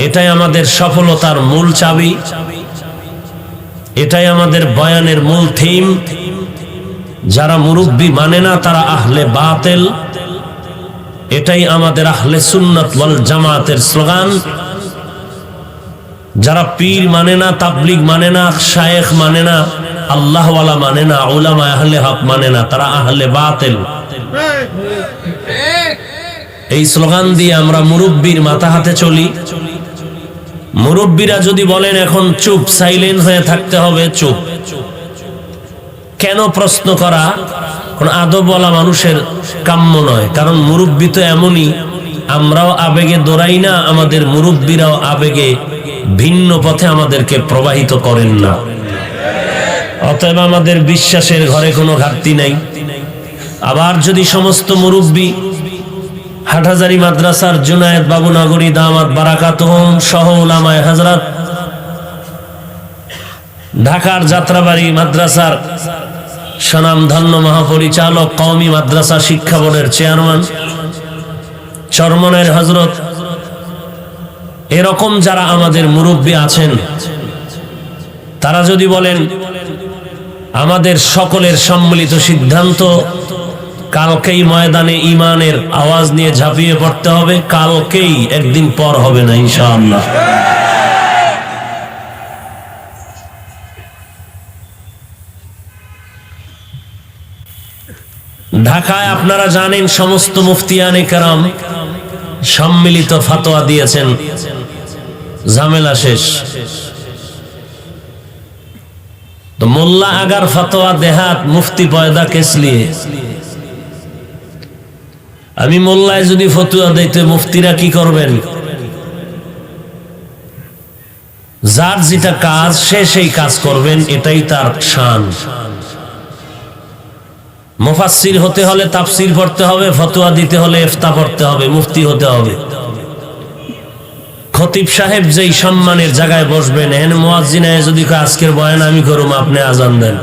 এটাই আমাদের সফলতার মূল চাবি, এটাই আমাদের বয়ানের মূল থিম। যারা মুরব্বী মানে না তারা আহলে বাতিল, এটাই আমাদের আহলে সুন্নাত ওয়াল জামাতের স্লোগান। যারা পীর মানে না, তাবলীগ মানে না, শায়েখ মানে না, আল্লাহওয়ালা মানে না, উলামা আহলে হক মানে না, তারা আহলে বাতিল। এই স্লোগান দিয়ে আমরা মুরব্বীর মাথা হাতে চলি। মুরব্বীরা যদি বলেন এখন চুপ, সাইলেন্ট হয়ে থাকতে হবে, চুপ। কেন প্রশ্ন করা কোন আদবওয়ালা মানুষের কাম্য নয়। কারণ মুরব্বী তো এমনই, আমরাও আবেগে দৌড়াই না, আমাদের মুরব্বীরাও আবেগে ভিন্ন পথে আমাদেরকে প্রবাহিত করেন না। অতএব আমাদের বিশ্বাসের ঘরে কোনো ঘাটতি নাই। আবার যদি সমস্ত মুরব্বী হাটহাজারী মাদ্রাসার জুনায়েদ বাবু নগরী দামাত বারাকাতুহুম সহ উলামায়ে হযরত, ঢাকার যাত্রাবাড়ি মাদ্রাসার স্বনামধন্য মহাপরিচালক, কওমি মাদ্রাসা শিক্ষা বোর্ডের চেয়ারম্যান, চরমনের হযরত, এরকম যারা আমাদের মুরব্বী আছেন, তারা যদি বলেন আমাদের সকলের সম্মিলিত সিদ্ধান্ত কালকেই ময়দানে ঈমানের আওয়াজ নিয়ে ঝাঁপিয়ে পড়তে হবে, কালকেই, একদিন পর হবে না ইনশাআল্লাহ। ঢাকায় আপনারা জানেন সমস্ত মুফতিয়ানে কেরাম সম্মিলিত ফতোয়া দিয়েছেন, ঝামেলা শেষ। তো মোল্লা আগার ফতোয়া দেহাত, মুফতি পয়দা কেস লিয়ে। আমি মোল্লায় যদি ফতোয়া দিতে, মুফতিরা কি করবেন? যার যেটা কাজ সে সেই কাজ করবেন, এটাই তার শান। মুফাসসির হতে হলে তাফসির পড়তে হবে, ফতোয়া দিতে হলে ইফতা পড়তে হবে, মুফতি হতে হবে। খতিব সাহেব যেই সম্মানের জায়গায় বসবেন, এন মুয়াজ্জিনে যদি আজকের বয়ান আমি করুম, আপনি আজান দেন,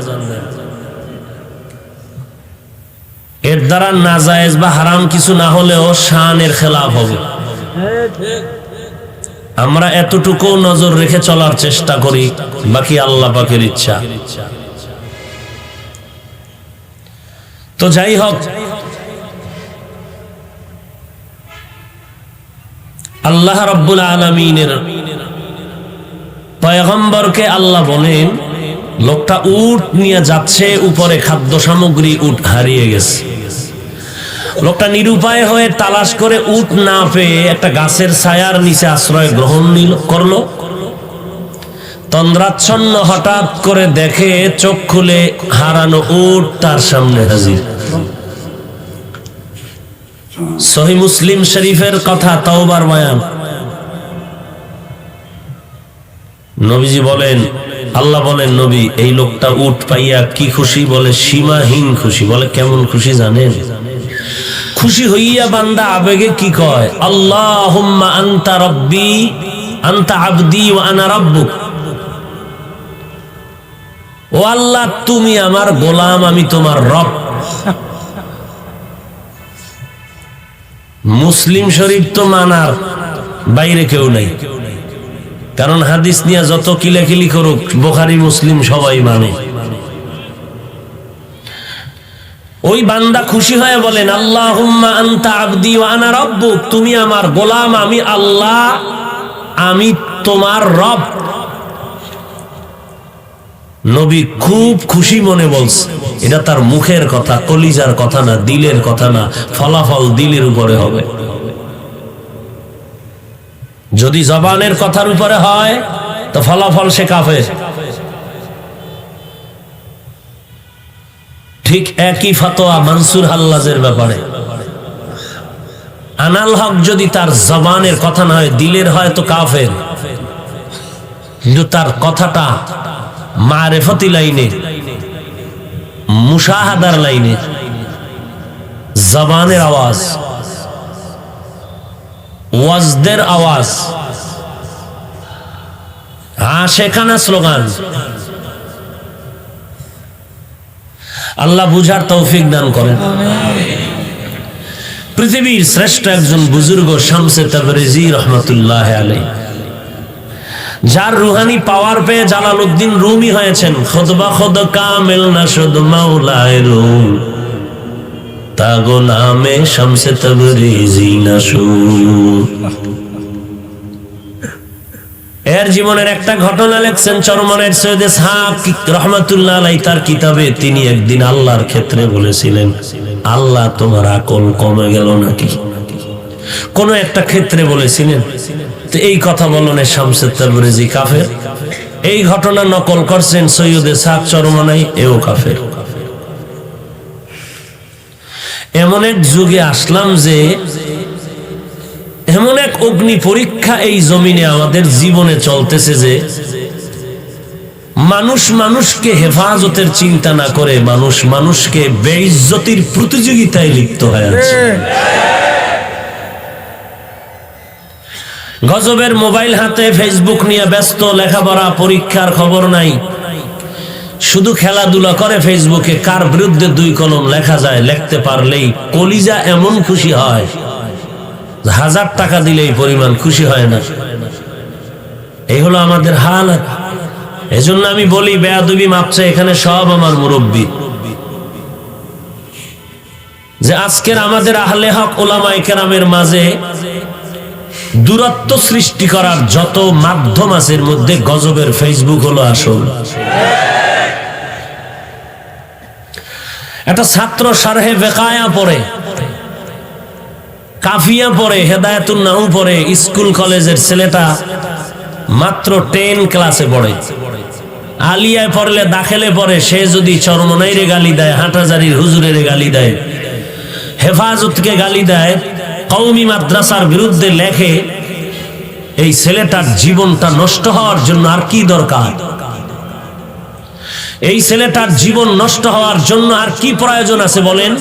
এর দ্বারা নাজায়েজ বা হারাম কিছু না হলেও শানের খেলাফ হবে। আমরা এতটুকু নজর রেখে চলার চেষ্টা করি, বাকি আল্লাহ পাকের ইচ্ছা। তো যাই হোক, আল্লাহ রাব্বুল আলামিনের পয়গম্বরকে আল্লাহ বলেন, লোকটা উট নিয়ে যাচ্ছে, উপরে খাদ্য সামগ্রী, উট হারিয়ে গেছে। লোকটা নিরুপায় হয়ে তালাশ করে উট না পেয়ে একটা গাছের ছায়ার নিচে আশ্রয় গ্রহণ করলো। তন্দ্রাচ্ছন্ন হঠাৎ করে দেখে, চোখ খুলে হারানো উট তার সামনে হাজির। সহিহ মুসলিম শরীফের কথা, তাওবার বয়ান। নবীজি বলেন, আল্লাহ বলেন, নবী এই লোকটা উট পাইয়া কি খুশি? বলে সীমাহীন খুশি। বলে কেমন খুশি জানেন? খুশি হইয়া বান্দা আবেগে কি কয়? আল্লাহুম্মা আনতা রাব্বি, আনতা আবদি ওয়া আনা রাব্বুক। ও আল্লাহ, তুমি আমার গোলাম, আমি তোমার রব। মুসলিম শরীফ তো মানার বাইরে কেউ নাই, কারণ হাদিস নিয়ে যত কিলাকিলি করুক, বুখারী মুসলিম সবাই মানে। ওই বান্দা খুশি হয়ে বলেন আল্লাহুম্মা আনতা আবদি ওয়া আনা রাব্বুক, তুমি আমার গোলাম, আমি আল্লাহ, আমি তোমার রব। নবী খুব খুশি মনে বলছে। এটা তার মুখের কথা, কলিজার কথা না, দিলের কথা না। ফলাফল দিলের উপরে হবে। যদি জবানের কথার উপরে হয় তো ফলাফল সে কাফের। ঠিক একই ফতোয়া মানসুর হাল্লাজের ব্যাপারে। আনাল হক যদি তার জবানের কথা না হয়, দিলের হয় তো কাফের। কিন্তু তার কথাটা মারেফতি লাইনে, মুশাহাদার লাইনে, জবানের আওয়াজ, ওয়াজদের আওয়াজ, আশেকানা স্লোগান। আল্লাহ বুঝার তৌফিক দান করেন। পৃথিবীর শ্রেষ্ঠ একজন বুজুর্গ শামসে তাবরিজি রহমাতুল্লাহ আলাইহি, যার রুহানি পাওয়ার পেয়ে জালালউদ্দিন রুমি হয়েছেন। খুতবা খুদ কামিল না শুদ মাওলায়ে রুম, তা গোলামে শামসে তাবরিজি না শুদ। এর জীবনের একটা ঘটনা লেখছেন চরমনের সৈয়দ ইসহাক রহমাতুল্লাহ আলাইহি তার কিতাবে। তিনি একদিন আল্লাহর ক্ষেত্রে বলেছিলেন, আল্লাহ তোমার আকল কমে গেল নাকি? কোন একটা ক্ষেত্রে বলেছিলেন। তো এই কথা বলনে শামসে তাবরিজি কাফের। এই ঘটনা নকল করছেন সৈয়দ ইসহাক চরমনাই, এও কাফের। এমন এক যুগে আসলাম যে এমন এক অগ্নি পরীক্ষা এই জমিনে আমাদের জীবনে চলতেছে যে মানুষ মানুষকে হেফাজতের চিন্তা না করে মানুষ মানুষকে বেইজ্জতির প্রতিযোগিতায় লিপ্ত হয়ে আছে। গজবের মোবাইল হাতে, ফেসবুক নিয়ে ব্যস্ত, লেখাপড়া পরীক্ষার খবর নাই, শুধু খেলাধুলা করে ফেসবুকে। কার বিরুদ্ধে দুই কলম লেখা যায়, লিখতে পারলেই কলিজা এমন খুশি হয়, 1000 টাকা দিলেই পরিমাণ খুশি হয় না। এই হলো আমাদের হালাত। এজন্য আমি বলি, বেয়াদবি মাপছে এখানে সব আমার মুরব্বী, যে আজকের আমাদের আহলে হক উলামায়ে কেরামের মাঝে দূরত্ব সৃষ্টি করার যত মাধ্যম আছে এর মধ্যে গজবের ফেসবুক হলো আসল। একটা ছাত্র শারহে বেকায়া পড়ে, কাফিয়া পড়ে, হেদায়েতুন নাহু পড়ে, স্কুল কলেজের ছেলেটা মাত্র 10 ক্লাসে পড়ে। আলিয়ায় পড়লে, দাখিলে পড়ে, সে যদি চরমনাইরে গালি দেয়, হাটাজারির হুজুরের গালি দেয়, হেফাজতকে গালি দেয়, কওমি মাদ্রাসার বিরুদ্ধে লেখে, এই ছেলেটার জীবনটা নষ্ট হওয়ার জন্য আর কি দরকার? এই ছেলেটার জীবন নষ্ট হওয়ার জন্য আর কি প্রয়োজন আছে বলেন?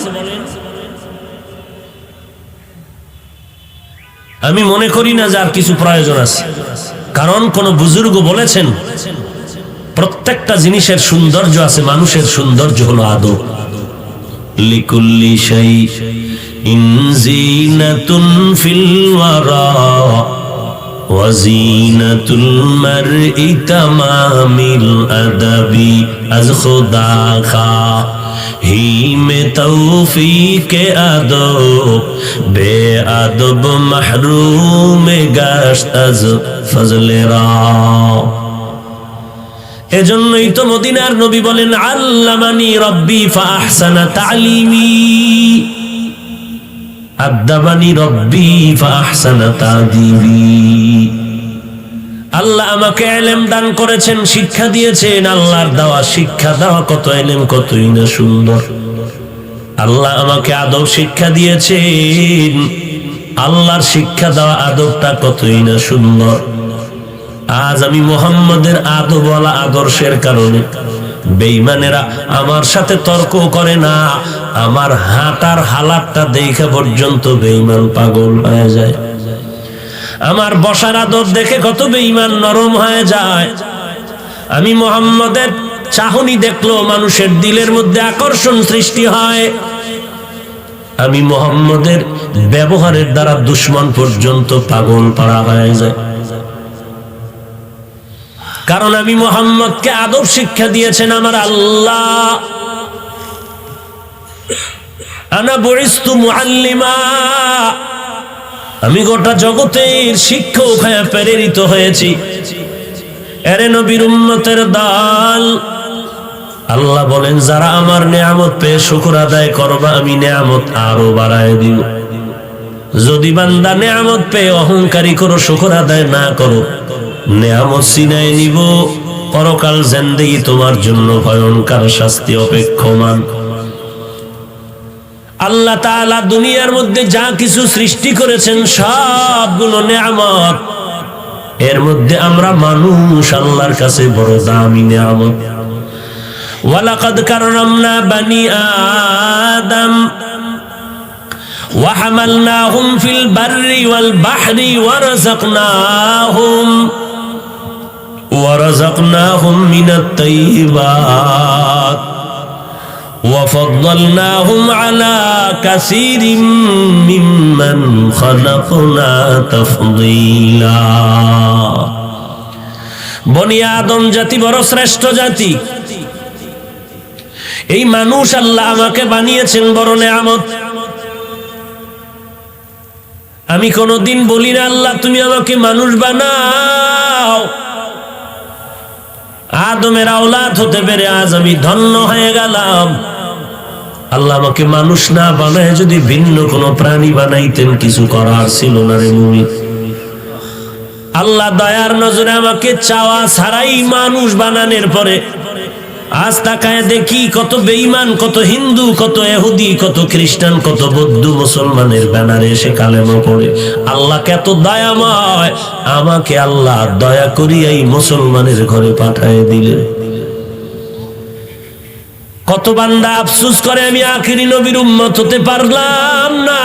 আমি মনে করি না যে আর কিছু প্রয়োজন আছে। কারণ কোন বুজুর্গ বলেছেন, প্রত্যেকটা জিনিসের সৌন্দর্য আছে, মানুষের সৌন্দর্য হলো আদব। লিকুল্লি শাইইন জিনাতুন ফিল ওয়ারা ওয়া জিনাতুল মারই তামামিল আদাবি আজ খুদা খা হি মে তৌফিকে আদব বে আদব মাহরুম গাশত আজ ফজলে রা। এজন্যই তো মদিনার নবী বলেন, আল্লামানি রব্বি ফাআহসানা তালিমি, আদাবানি রব্বি ফাআহসানা তাদিবি। আল্লাহ আমাকে ইলম দান করেছেন, শিক্ষা দিয়েছেন। আল্লাহর দেওয়া শিক্ষা দেওয়া কত ইলম, কতই না সুন্দর। আল্লাহ আমাকে আদব শিক্ষা দিয়েছেন, আল্লাহর শিক্ষা দেওয়া আদবটা কতই না সুন্দর। আজ আমি মুহাম্মদের আদবওয়ালা আদর্শের কারণে বেঈমানেরা আমার সাথে তর্ক করে না, আমার হাঁটার হালাতটা দেখে পর্যন্ত বেঈমান পাগল হয়ে যায়। আমার বসার আদব দেখে কত বেঈমান নরম হয়ে যায়। আমি মুহাম্মদের চাহনি দেখলো মানুষের দিলের মধ্যে আকর্ষণ সৃষ্টি হয়। আমি মুহাম্মদের ব্যবহারের দ্বারা দুশমন পর্যন্ত পাগল পাড়া হয়ে যায়। কারণ আমি মুহাম্মদকে আদব শিক্ষা দিয়েছেন আমার আল্লাহ। আনা বুইস্তু মুআল্লিমা, আমি গোটা জগতের শিক্ষক হয়ে প্রেরিত হয়েছি। এরে নবীর উম্মতের দল, আল্লাহ বলেন যারা আমার নিয়ামত পেয়ে শুকর আদায় করবা আমি নিয়ামত আরো বাড়ায় দিব। যদি বান্দা নিয়ামত পেয়ে অহংকারী করো, শুকর আদায় না করো, নিয়ামত ছিনায় নিব। পরকাল জিন্দেগি তোমার জন্য ভয়ঙ্কর শাস্তি অপেক্ষমান। আল্লাহ তাআলা দুনিয়ার মধ্যে যা কিছু সৃষ্টি করেছেন সবগুলো নিয়ামত। এর মধ্যে আমরা মানুষ আল্লাহর কাছে বড় দামি নিয়ামত। ওয়ালাকাদ কাররামনা বানি আদম ওয়া হামালনাহুম ফিল বাররি ওয়াল বাহরি ওয়ারাযাকনাহুম মিনাত তাইয়্যিবাত وفضلناهم على كثير ممن خلقنا تفضيلا। বনি আদম জাতি বড় শ্রেষ্ঠ জাতি। এই মানুষ আল্লাহ আমাকে বানিয়েছেন বড় নিয়ামত। আমি কোনদিন বলি না আল্লাহ তুমি আমাকে মানুষ বানাও। আদমের আওলাদ হতে পেরে আজ আমি ধন্য হয়ে গেলাম। আল্লাহ আমাকে মানুষ না বানায় যদি ভিন্ন কোনো প্রাণী বানাইতেন কিছু করার ছিল না রে মুমিন। আল্লাহ দয়ার নজরে আমাকে চাওয়া ছাড়াই মানুষ বানানোর পরে আজ তাকায় দেখি কত বেঈমান, কত হিন্দু, কত ইহুদি, কত খ্রিস্টান, কত বৌদ্ধ মুসলমানের ব্যানারে এসে কালেমা পড়ে। আল্লাহ কত দয়াময়, আমাকে আল্লাহ দয়া করিয়া এই মুসলমানের ঘরে পাঠায় দিলেন। কত বান্দা আফসোস করে আমি আখিরি নবীর উম্মত হতে পারলাম না।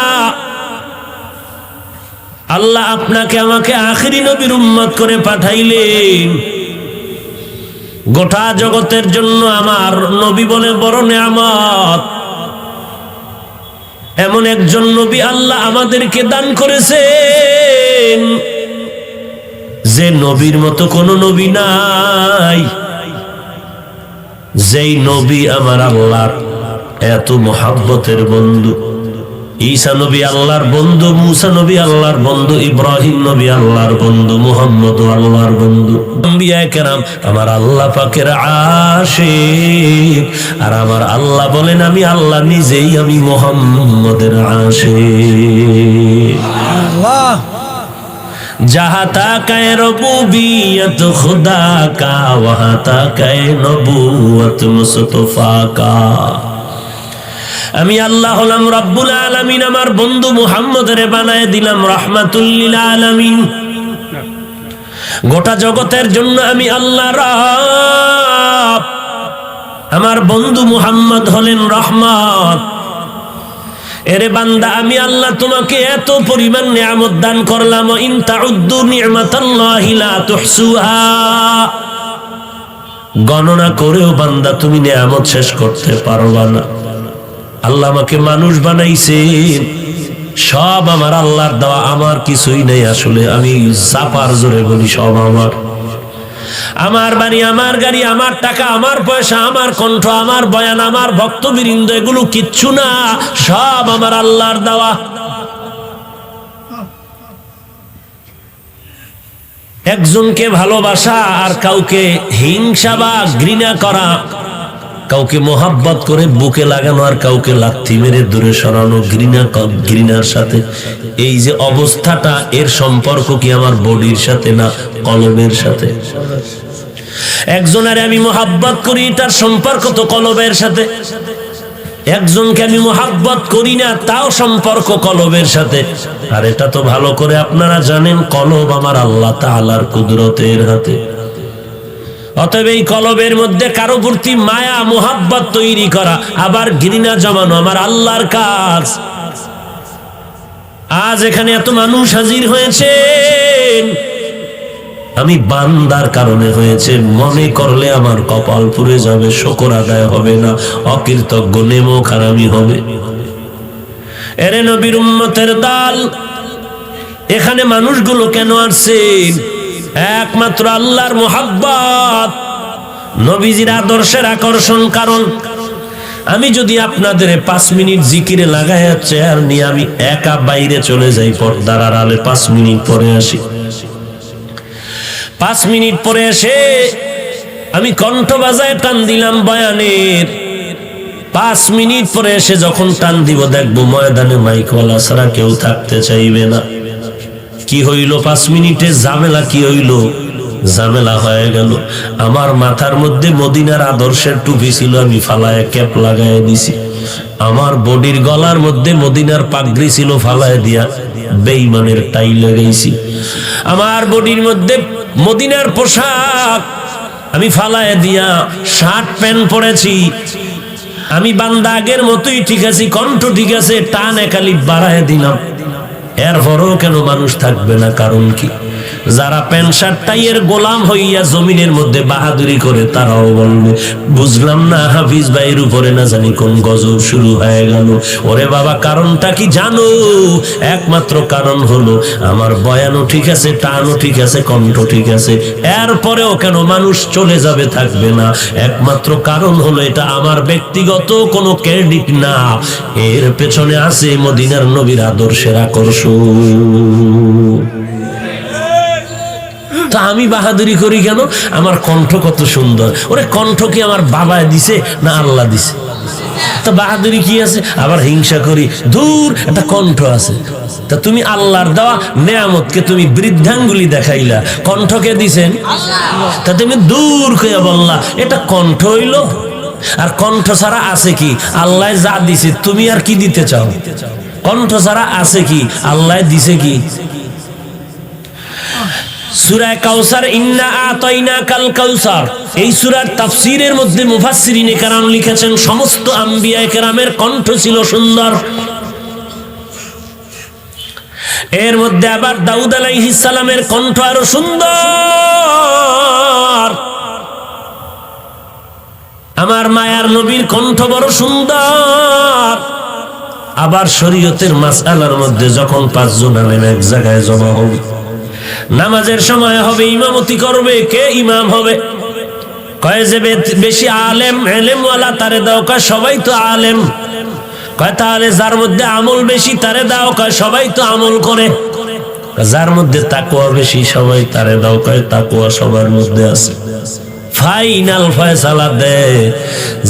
আল্লাহ আপনাকে আমাকে আখিরি নবীর উম্মত করে পাঠাইলেন। গোটা জগতের জন্য আমার নবী বলে বড় নিয়ামত। এমন একজন নবী আল্লাহ আমাদেরকে দান করেছেন যে নবীর মতো কোন নবী নাই। যেই নবী আমার আল্লাহর এত মহব্বতের বন্ধু। ঈসা নবী আল্লাহর বন্ধু, মুসা নবী আল্লাহর বন্ধু, ইব্রাহিম নবী আল্লাহর বন্ধু, মুহাম্মদ আল্লাহর বন্ধু। আম্বিয়া কেরাম আমার আল্লাহ পাকের আশিক। আর আমার আল্লাহ বলেন আমি আল্লাহ নিজেই আমি মুহাম্মদের আশিক। আল্লাহ जहाँ तक रबूबियत खुदा का वहाँ तक नबूवत मुस्तफा का। আমি আল্লাহ হলাম রব্বুল আলামিন, আমার বন্ধু মুহাম্মদের বানায় দিলাম রাহমাতুল লিল আলামিন। গোটা জগতের জন্য আমি আল্লাহ রব, আমার বন্ধু মুহাম্মদ হলেন রহমত। এরে বান্দা আমি আল্লাহ তোমাকে এত পরিমাণ নিয়ামত দান করলাম, ইন তাউদ্দু নি'মাতাল্লাহি লা তুহসুহা, গণনা করেও বান্দা তুমি নিয়ামত শেষ করতে পারবা না। আল্লাহ আমাকে মানুষ বানাইছেন, সব আমার আল্লাহর দেওয়া, আমার কিছুই নেই। আসলে আমি চাপার জোরে বলি সব আমার। আমার বাড়ি, আমার গাড়ি, আমার টাকা, আমার পয়সা, আমার কণ্ঠ, আমার বয়ান, আমার ভক্তবৃন্দ, এগুলো কিচ্ছু না, সব আমার আল্লাহর দেওয়া। একজনকে ভালোবাসা আর কাউকে হিংসা বা ঘৃণা করা, কাউকে মোহাব্বত করে বুকে লাগানো আর কাউকে লাথি মেরে দূরে সরানো, ঘৃণার সাথে, এই যে অবস্থাটা, এর সম্পর্ক কি আমার বডির সাথে না কলবের সাথে? একজনের আমি মোহাব্বত করি, তার সম্পর্ক তো কলবের সাথে। একজনকে আমি মোহাব্বত করি না, তাও সম্পর্ক কলবের সাথে। আর এটা তো ভালো করে আপনারা জানেন, কলব আমার আল্লাহ তাআলার কুদরতের হাতে। অতএব এই কলবের মধ্যে কারো প্রতি মায়া মোহাব্বত তৈরি করা, আবার ঘৃণা জমানো আমার আল্লাহর কাজ। আজ এখানে এত মানুষ হাজির হয়েছেন, আমি বান্দার কারণে হয়েছে। মনে করলে আমার কপাল পুড়ে যাবে, শুকর আদায় হবে না, অকৃতজ্ঞ নেমক হারামি হবে। এরে নবীর উম্মতের দল, এখানে মানুষগুলো কেন আসছেন? একমাত্র আল্লাহর মোহাব্বত, নবীজির আদর্শের আকর্ষণ। কারণ আমি যদি আপনাদের 5 মিনিট জিকিরে লাগাইয়া চেয়ার নিয়ে আমি একা বাইরে চলে যাই, পর্দার আড়ালে 5 মিনিট পরে আসি, 5 মিনিট পরে এসে আমি কণ্ঠ বাজায় টান দিলাম বয়ানের, 5 মিনিট পরে এসে যখন টান দিব দেখবো ময়দানে মাইকওয়ালা ছাড়া কেউ থাকতে চাইবে না। কি হইল 5 মিনিটে? ঝামেলা কি হইল? ঝামেলা হয়ে গেল। আমার মাথার মধ্যে মদিনার আদর্শের টুপি ছিল, আমি ফালায় ক্যাপ লাগায় দিছি। আমার বডির গলার মধ্যে মদিনার পাগড়ি ছিল, ফালায় দিয়া বেঈমানের টাই লাগাইছি। আমার বডির মধ্যে মদিনার পোশাক আমি ফালায় দিয়া শার্ট প্যান্ট পরেছি। আমি বান্দা আগের মতোই ঠিক আছি, কণ্ঠ ঠিক আছে, টান একালি বাড়ায় দিলাম। এরপরও কেন মানুষ থাকবে না? কারণ কি? যারা প্যান্ট শার্ট টাইয়ের গোলাম হইয়া জমিনের মধ্যে বাহাদুরি করে তারাও বলবে, বুঝলাম না হাফিজ ভাইয়ের উপরে না জানি কোন গজব শুরু হয়ে গেল। ওরে বাবা, কারণটা কি জানো? একমাত্র কারণ হলো আমার বয়ানও ঠিক আছে, টানও ঠিক আছে, কণ্ঠ ঠিক আছে, এরপরেও কেন মানুষ চলে যাবে, থাকবে না? একমাত্র কারণ হলো এটা আমার ব্যক্তিগত কোনো ক্রেডিট না, এর পেছনে আছে মদিনার নবীর আদর্শের আকর্ষণ। তা আমি বাহাদুরি করি কেন? আমার কণ্ঠ কত সুন্দর। ওরে কণ্ঠ কি আমার বাবায় দিছে না আল্লাহ দিছে? তা বাহাদুরি কি আছে? আবার হিংসা করি, দূর একটা কণ্ঠ আছে। তা তুমি আল্লাহর দেওয়া নেয়ামতকে তুমি বৃদ্ধাঙ্গুলি দেখাইলা, কণ্ঠকে দিছেন তা তুমি দূর কইয়া বললা এটা কণ্ঠ হইল। আর কণ্ঠ ছাড়া আছে কি? আল্লাহ যা দিছে তুমি আর কি দিতে চাও? কণ্ঠ ছাড়া আছে কি? আল্লাহ দিছে কি? সূরা কাউসার, ইন্না আতাইনাকাল কাউসার, এই সূরার তাফসীরের মধ্যে মুফাসসিরিনে কেরাম লিখেছেন সমস্ত আম্বিয়া কেরামের কণ্ঠ ছিল সুন্দর। এর মধ্যে আবার দাউদ আলাইহিস সালামের কণ্ঠ আরো সুন্দর। আমার মায়ার নবীর কণ্ঠ বড় সুন্দর। আবার শরীয়তের মাসআলার মধ্যে যখন 5 জন আলেম এক জায়গায় জমা হবে, নামাজের সময় হবে, ইমামতি করবে, কে ইমাম হবে? কয় যে বেশি আলেম এলেমওয়ালা তারে দাও। কয় সবাই তো আলেম। কয় তাহলে যার মধ্যে আমল বেশি তারে দাও। কয় সবাই তো আমল করে। যার মধ্যে তাকওয়া বেশি সবাই তারে দাও। কয় তাকওয়া সবার মধ্যে আছে। ফাইনাল ফয়সালা দে,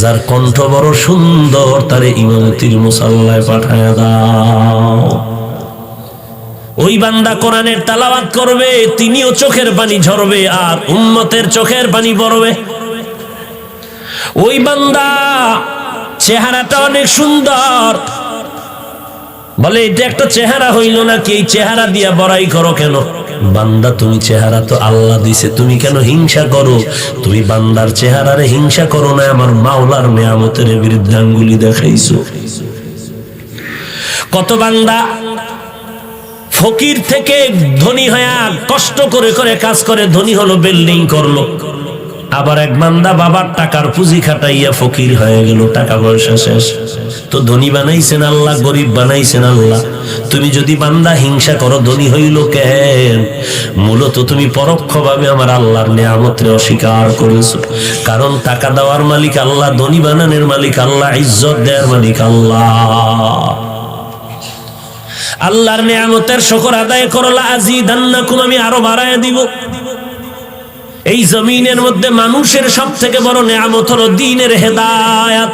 যার কণ্ঠ বড় সুন্দর তারে ইমামতির মুসাল্লায় পাঠায় দাও। ওই বান্দা কোরআনের তেলাওয়াত করবে, তিনিও চোখের পানি ঝরবে আর উম্মতের চোখের পানি পড়বে। ওই বান্দা চেহারাটা অনেক সুন্দর, বলে এটা একটা চেহারা হইল নাকি? এই চেহারা দিয়া বড়াই করো কেন? বান্দা তুমি চেহারা তো আল্লাহ দিছে, তুমি কেন হিংসা করো? তুমি বান্দার চেহারারে হিংসা করো না, আমার মাওলার নেয়ামতের বৃদ্ধাঙ্গুলি দেখাইছো। কত বান্দা ফকির থেকে ধনী হয়ে কষ্ট করে করে কাজ করে ধনী হলো, বিল্ডিং করলো। আবার এক বান্দা বাবার টাকার পুঁজি খাটাইয়া ফকির হয়ে গেল, টাকা পয়সা শেষ। তো ধনী বানাইছেন আল্লাহ, গরিব বানাইছেন আল্লাহ। তুমি যদি বান্দা হিংসা করো, ধনী হইল কেন? মূলত তুমি পরোক্ষভাবে আমার আল্লাহর নেয়ামতরে অস্বীকার করেছো। কারণ টাকা দেওয়ার মালিক আল্লাহ, ধনী বানানোর মালিক আল্লাহ, ইজ্জত দেওয়ার মালিক আল্লাহ। আল্লাহর নেয়ামতের শুকর আদায় করো, লাযিদান্নাকুম, আমি আরো বাড়ায় দিব। এই জমিনের মধ্যে মানুষের সবথেকে বড় নেয়ামত হলো দ্বীনের হেদায়েত।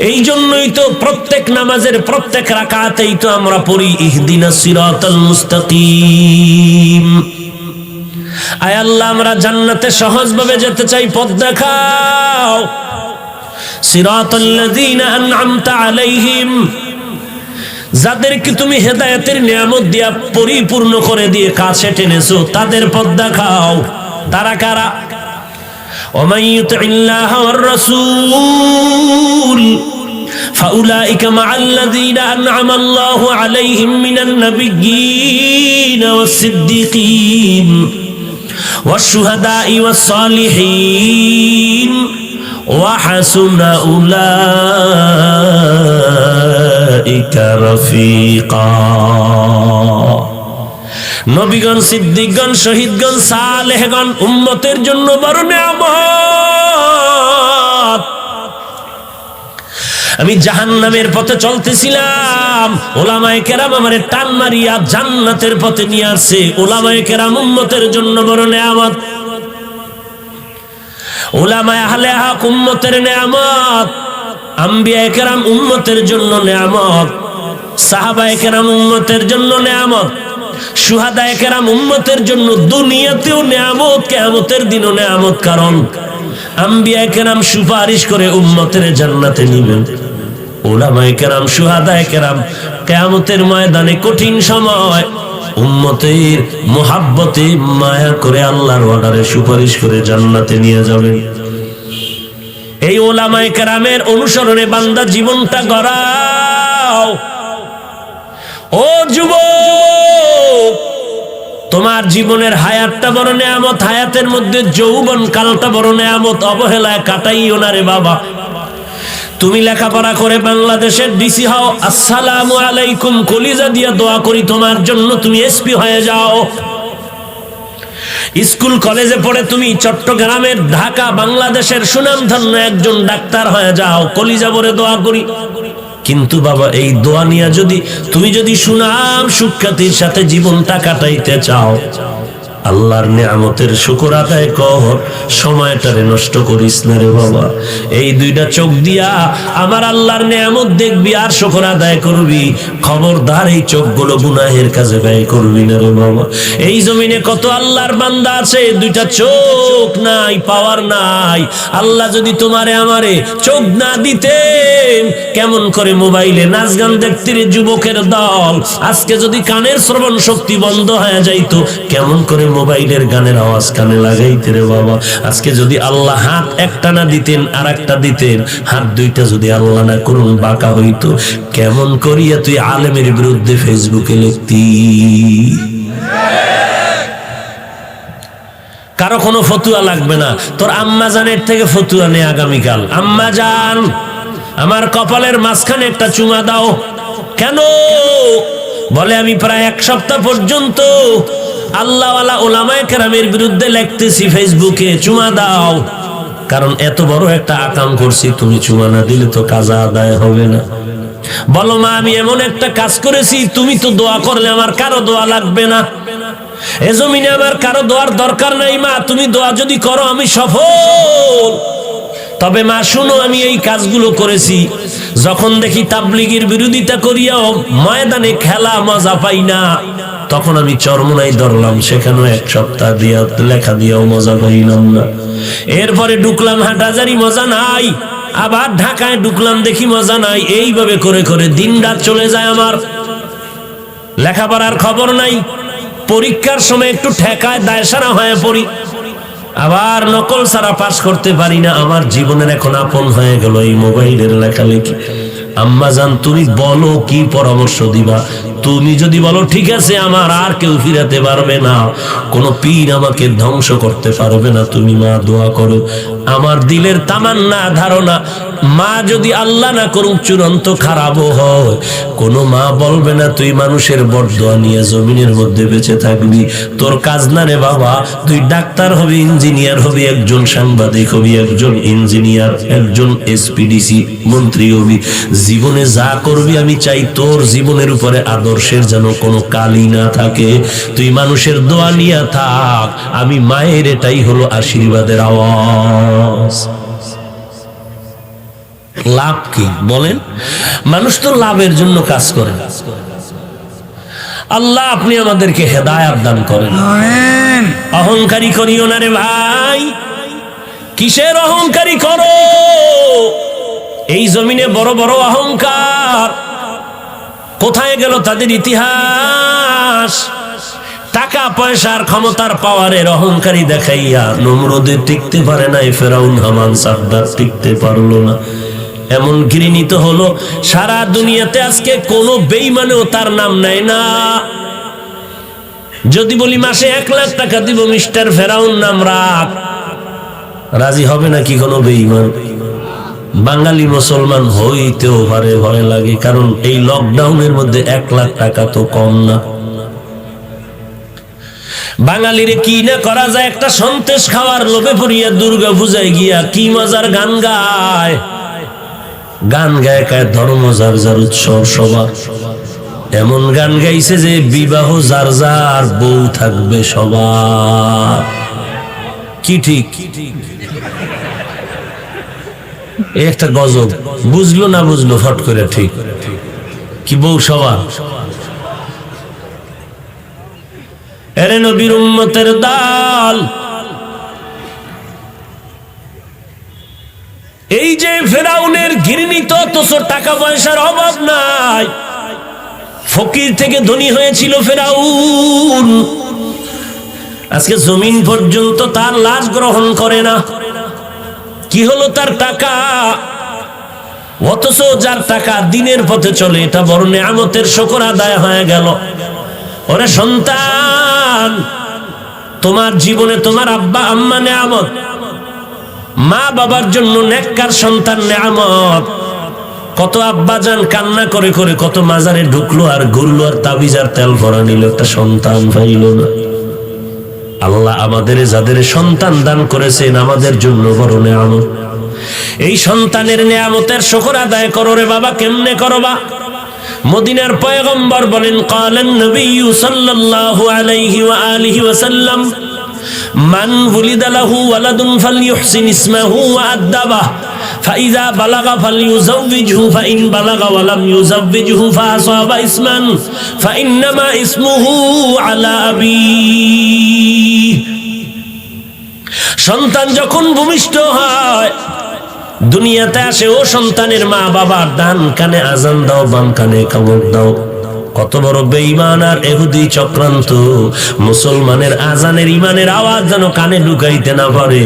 এই জন্যই তো প্রত্যেক নামাজের প্রত্যেক রাকাতেই তো আমরা পড়ি ইহদিনাস সিরাতাল মুস্তাকিম। আয় আল্লাহ, আমরা জান্নাতে সহজভাবে যেতে চাই, পথ দেখাও। সিরাতাল্লাযীনা আন'আমতা আলাইহিম, যাদেরকে তুমি হেদায়েতের নিয়ামত দিয়া পরিপূর্ণ করে দিয়ে কাছে টেনেছো, তাদের পথ দেখাও। তারা কারা? ওমান ইউতিল্লাহ ওয়ার রাসূল ফাউলাইকা মাআল্লাযীনা আন'আমা আল্লাহু আলাইহিম মিনান নাবিয়্যিনা ওয়াস-সিদ্দীকিন ওয়াশ-শুহাদা'i ওয়াস-সালিহিন ওয়া হাসুনা উলাইকা রাফিকা। নবীগণ, সিদ্দিকগণ, শহীদগণ, সালেহগণ উম্মতের জন্য বড় নিয়ামত। আমি জাহান্নামের পথে চলতেছিলাম, ওলামায়ে কেরাম আমারে টান মারিয়া জান্নাতের পথে নিয়ে আসছে। ওলামায়ে কেরাম উম্মতের জন্য বড় নেয়ামত, ওলামায়ে আহলে হক উম্মতের নেয়ামত, আম্বিয়ায়ে কেরাম উম্মতের জন্য নেয়ামত, সাহাবায়ে কেরাম উম্মতের জন্য নেয়ামত, শুহাদায়ে কেরাম উম্মতের জন্য দুনিয়াতেও নেয়ামত, কিয়ামতের দিনও নেয়ামত। কারণ আম্বিয়ায়ে কেরাম সুপারিশ করে উম্মতের জান্নাতে নিবেন, উলামায়ে কেরাম শুহাদায়ে কেরাম কিয়ামতের ময়দানে কঠিন সময় উম্মতের মুহাব্বতে মায়া করে আল্লাহর অর্ডারে সুপারিশ করে জান্নাতে নিয়ে যাবেন। এই উলামায়ে কেরামের অনুসরণে বান্দা জীবনটা গড়াও। ও যুবক, তোমার জীবনের হায়াতটা বড় নেয়ামত, হায়াতের মধ্যে যৌবন কালটা বড় নেয়ামত। অবহেলায় কাটাইও না রে বাবা। তুমি লেখাপড়া করে বাংলাদেশের ডিসি হও, আসসালামু আলাইকুম, কলিজা দিয়া দোয়া করি তোমার জন্য তুমি এসপি হয়ে যাও। স্কুল কলেজে পড়ে তুমি চট্টগ্রামের, ঢাকা, বাংলাদেশের সুনামধন্য একজন ডাক্তার হয়ে যাও, কলিজা ভরে দোয়া করি। কিন্তু বাবা, এই দোয়া নিয়ে তুমি যদি সুনাম সুখ্যাতির সাথে জীবনটা কাটাইতে চাও, আল্লাহর নিয়ামতের শুকর আদায় কর, সময়টারে নষ্ট করিস না রে বাবা। এই দুইটা চোখ দিয়া আমার আল্লাহর নিয়ামত দেখবি আর শুকর আদায় করবি। খবরদার এই চোখগুলো গুনাহের কাজে ব্যয় করবি না রে বাবা। এই জমিনে কত আল্লাহর বান্দা আছে, দুইটা চোখ নাই, পাওয়ার নাই। আল্লাহ যদি তোমারে আমারে চোখ না দিতেন, কেমন করে মোবাইলে নাচ গান দেখতে রে যুবকের দল। আজকে যদি কানের শ্রবণ শক্তি বন্ধ হয়ে যাইতো, কেমন করে মোবাইলের গানের আওয়াজ কানে লাগাইতে রে বাবা। আজকে যদি আল্লাহ হাত একটা না দিতেন আর একটা দিতেন, হাত দুইটা যদি আল্লাহ না করুন বাঁকা হইতো, কেমন করিয়া তুই আলেমের বিরুদ্ধে ফেসবুকে লিখতি? কারো কোনো ফতুয়া লাগবে না, তোর আম্মা জানের থেকে ফতুয়া নে আগামীকাল। আম্মা জান, আমার কপালের মাঝখানে একটা চুমা দাও। কেন? বলে আমি প্রায় এক সপ্তাহ পর্যন্ত আল্লাহওয়ালা ওলামায়ে কেরামের বিরুদ্ধে লিখতেছি ফেসবুকে, চুমা দাও। কারণ এত বড় একটা আকাম করছি, তুমি চুমা না দিলে তো কাজা আদায় হবে না। বলো মা, আমি এমন একটা কাজ করেছি, তুমি তো দোয়া করলে আমার কারো দোয়া লাগবে না, এ জমিনে আমার কারো দোয়ার দরকার নাই। মা, তুমি দোয়া যদি করো আমি সফল। তবে মা শুনো, আমি এই কাজগুলো করেছি, যখন দেখি তাবলীগের বিরোধিতা করিয়াও ময়দানে খেলা মজা পাই না, তখন আমি চরমোনাই ধরলাম, সেখানেও এক সপ্তাহ দিয়া লেখা দিয়াও মজা পাইলাম না। এরপরে ঢুকলাম হাটহাজারী, মজা নাই। আবার ঢাকায় ঢুকলাম, দেখি মজা নাই। এইভাবে করে করে দিন রাত চলে যায় আমার। লেখাপড়ার খবর নাই, পরীক্ষার সময় একটু ঠেকায় দায়সারা হয়ে পড়ি, আবার নকল ছাড়া পাস করতে পারি না। আমার জীবনের এখন আপন হয়ে গেল এই মোবাইলের লেখালেখি। আম্মা জান, তুমি বলো কি পরামর্শ দিবা? তুমি যদি বলো ঠিক আছে, আমার আর কেউ ফিরাতে পারবে না, কোনো পীর আমাকে ধ্বংস করতে পারবে না, তুমি মা দোয়া করো। আমার দিলের তামান্না, ধারণা, মা যদি আল্লাহ না করুক চূড়ান্ত খারাপও হয়, কোনো মা বলবে না তুই মানুষের বরদোয়া নিয়ে জমিনের মধ্যে বেঁচে থাকবি। তোর কাজ না রে বাবা, তুই ডাক্তার হবি, ইঞ্জিনিয়ার হবি, একজন সাংবাদিক হবি, একজন ইঞ্জিনিয়ার, একজন এসপিডিসি মন্ত্রী হবি। জীবনে যা করবি আমি চাই তোর জীবনের উপরে আদর্শের যেন কোনো কালি না থাকে। তুই মানুষের দোয়া নিয়ে থাক, আমি মায়ের, এটাই হলো আশীর্বাদের আওয়াজ। লাভ কি বলেন? মানুষ তো লাভের জন্য কাজ করে। আল্লাহ আপনি আমাদেরকে হেদায়েত দান করেন। আমিন। অহংকারী করিও না রে ভাই। কিসের অহংকারী করো? এই জমিনে বড় বড় অহংকার, কোথায় গেল তাদের ইতিহাস? টাকা পয়সার ক্ষমতার পাওয়ারের অহংকারী দেখাইয়া নমরুদের টিকতে পারে নাই, ফেরাউন হামান সাদ্দাত টিকতে পারলো না। এমন ঘৃণিত হলো সারা দুনিয়াতে আজকে কোনো বেঈমানেও তার নাম নেয় না। যদি বলি মাসে 1 লাখ টাকা দিব মিস্টার ফেরাউন নাম রাখ, রাজি হবে নাকি কোনো বেঈমান? বাঙালি মুসলমান হইতেও পারে, ভয় লাগে, কারণ এই লকডাউনের মধ্যে 1 লাখ টাকা তো কম না। বাঙালিরে কি না করা যায়, একটা সন্তেষ খাওয়ার লোভে পড়িয়া দুর্গা পূজায় গিয়া কি মজার গান গায়। গান গায় গায় ধর্ম যার যার উৎসব সবার, এমন গান গাইছে যে বিবাহ যার যার বউ থাকবে সবার। কি ঠিক? একটা গজব, বুঝলো না বুঝলো ফট করে ঠিক কি বউ সবার। এরে নবীর উম্মতের দল, এই যে ফেরাউনের ঘৃণিত অথচ টাকা পয়সার অভাব নাই, ফকির থেকে ধনী হয়েছিল ফেরাউন, আজকে জমিন পর্যন্ত তার লাশ গ্রহণ করে না। কি হলো তার টাকা? অথচ যার টাকা দিনের পথে চলে, এটা বড় নিয়ামতের শুকর আদায় হয়ে গেল। ওরে সন্তান, তোমার জীবনে তোমার আব্বা আম্মা নিয়ামত, মা বাবার জন্য নেককার সন্তান নিয়ামত। কত আব্বা জান কান্না করে করে কত মাজারে ঢুকলো আর ঘুরলো আর তাবিজ আর তেল ভরা নিল, একটা সন্তান পাইল না। আল্লাহ আমাদের যাদের সন্তান দান করেছেন আমাদের জন্য বড় নিয়ামত। এই সন্তানের নিয়ামতের শুকর আদায় করো রে বাবা। কেমনে করবা? মদিনার পয়গম্বর বলেন, ক্বালান নবী সাল্লাল্লাহু আলাইহি ওয়া আলিহি ওয়াসাল্লাম, মান ওয়ালিদা লাহু ওয়ালাদুন ফালইউহসিন ইসমাহু ওয়া আদাবাহ ফাইযা বালাগা ফালইউযাওবিজহু ফাইন বালাগা ওয়া লাম ইউযাওবিজহু ফাআসাবা ইসমান ফাইন্নামা ইসমুহু আলা আবিহি। সন্তান যখন ভূমিষ্ঠ হয়, দুনিয়াতে আসে, ও সন্তানের মা বাবার ডান কানে আজান দাও, বাম কানে কামড় দাও। কত বড় বেঈমান আর ইহুদি চক্রান্ত! মুসলমানের আজানের ইমানের আওয়াজ যেন কানে ঢুকাইতে না পারে।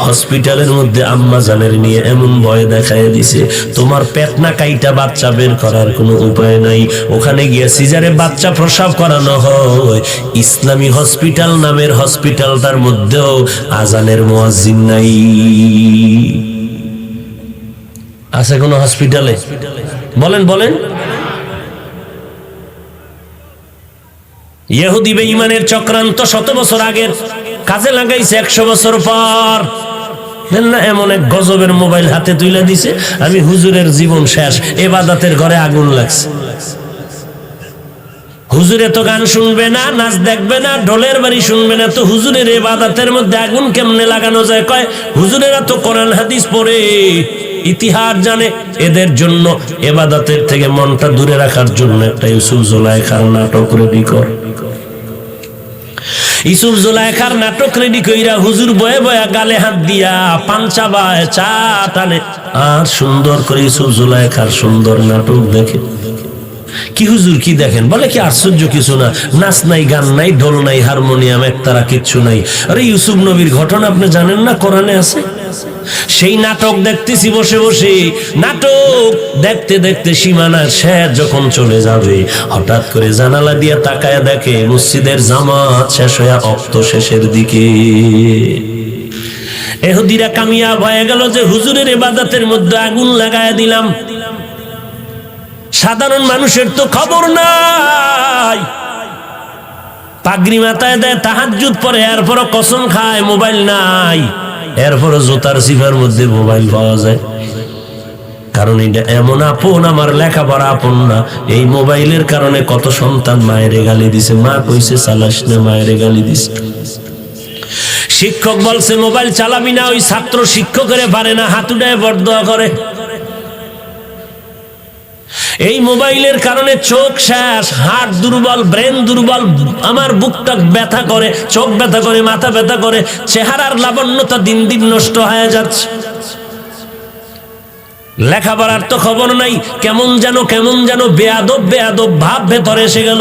হসপিটালের মধ্যে আম্মা জানের নিয়ে এমন ভয় দেখায় দিছে, তোমার পেট না কাইটা বাচ্চা বের করার কোনো উপায় নাই। ওখানে গিয়ে সিজারে বাচ্চা প্রসব করানো হয়। ইসলামী হসপিটাল নামের হসপিটালটার মধ্যেও আজানের মুয়াজ্জিন নাই। আছে কোন হসপিটালে? বলেন বলেন। ইহুদি বেঈমানের চক্রান্ত 100 বছর আগের কাজে লাগাইছে 100 বছর পর। না, এমন এক গজবের মোবাইল হাতে তুলে দিছে, আমি হুজুরের জীবন শেষ, ইবাদতের ঘরে আগুন লাগছে। হুজুরে তো গান শুনবে না, নাচ দেখবে না, ঢোলের বাড়ি শুনবে না, তো হুজুরের ইবাদতের মধ্যে আগুন কেমনে লাগানো যায়? কয় হুজুরেরা তো কোরআন হাদিস পড়ে, ইতিহাস জানে। এদের জন্য ইবাদতের থেকে মনটা দূরে রাখার জন্য একটা ইউসুফ জুলাইখার নাটক রেডি কর। ইউসুফ জুলাইখার নাটক রেডি কইরা হুজুর বয়ে বয়ে গালে হাত দিয়া পাঞ্চা বায় চা টানে আর সুন্দর করে ইউসুফ জুলাইখার সুন্দর নাটক দেখে। কি হুজুর কি দেখেন? বলে কি আশ্চর্য কিছু না, নাচ নাই, গান নাই, ঢোল নাই, হারমোনিয়াম একতারা কিচ্ছু নাই। আরে ইউসুফ নবীর ঘটনা আপনি জানেন না? কোরআনে আছে। সেই নাটক দেখতেছি বসে বসে। নাটক দেখতে দেখতে সীমানার শেষ যখন চলে যাবে, হঠাৎ করে জানালা দিয়ে তাকায় দেখে মসজিদের জামাত শেষ হয়ে অক্ত শেষের দিকে। ইহুদিরা কামিয়াব হয়ে গেল যে হুজুরের ইবাদতের মধ্যে আগুন লাগায় দিলাম। সাধারণ মানুষের তো খবর নাই, পাগড়ি মাথায় দেয়, তাহাজ্জুদ পড়ে, এরপরও কসম খায় মোবাইল নাই, এরপরও জুতার সিফার মধ্যে মোবাইল পাওয়া যায়। কারণ এটা এমন আপন, আমার লেখাপড়া আপন না। এই মোবাইলের কারণে কত সন্তান মায়েরে গালি দিছে, মা কইছে চালাস না, মায়েরে গালি দিছে। শিক্ষক বলছে মোবাইল চালাবি না, ওই ছাত্র শিক্ষকের পারে না, হাত উঠায় বরদোয়া করে। এই মোবাইলের কারণে চোখ শেষ, হার্ট দুর্বল, ব্রেন দুর্বল, আমার বুকটা ব্যথা করে, চোখ ব্যথা করে, মাথা ব্যথা করে, চেহারার লাবণ্যতা দিন দিন নষ্ট হয়ে যাচ্ছে। লেখাপড়ার তো খবর নাই, কেমন যেন বেয়াদব বেয়াদব ভাব ভেতরে এসে গেল।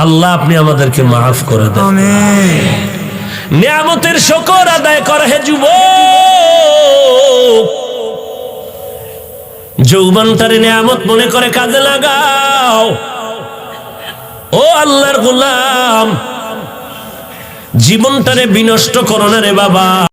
আল্লাহ আপনি আমাদেরকে মাফ করে দেন। আমিন। নিয়ামতের শুকর আদায় করে হে যুবক, যৌবনটারে নিয়ামত মনে করে কাজে লাগাও। ও আল্লাহর গোলাম, জীবনটারে বিনষ্ট করো না রে বাবা।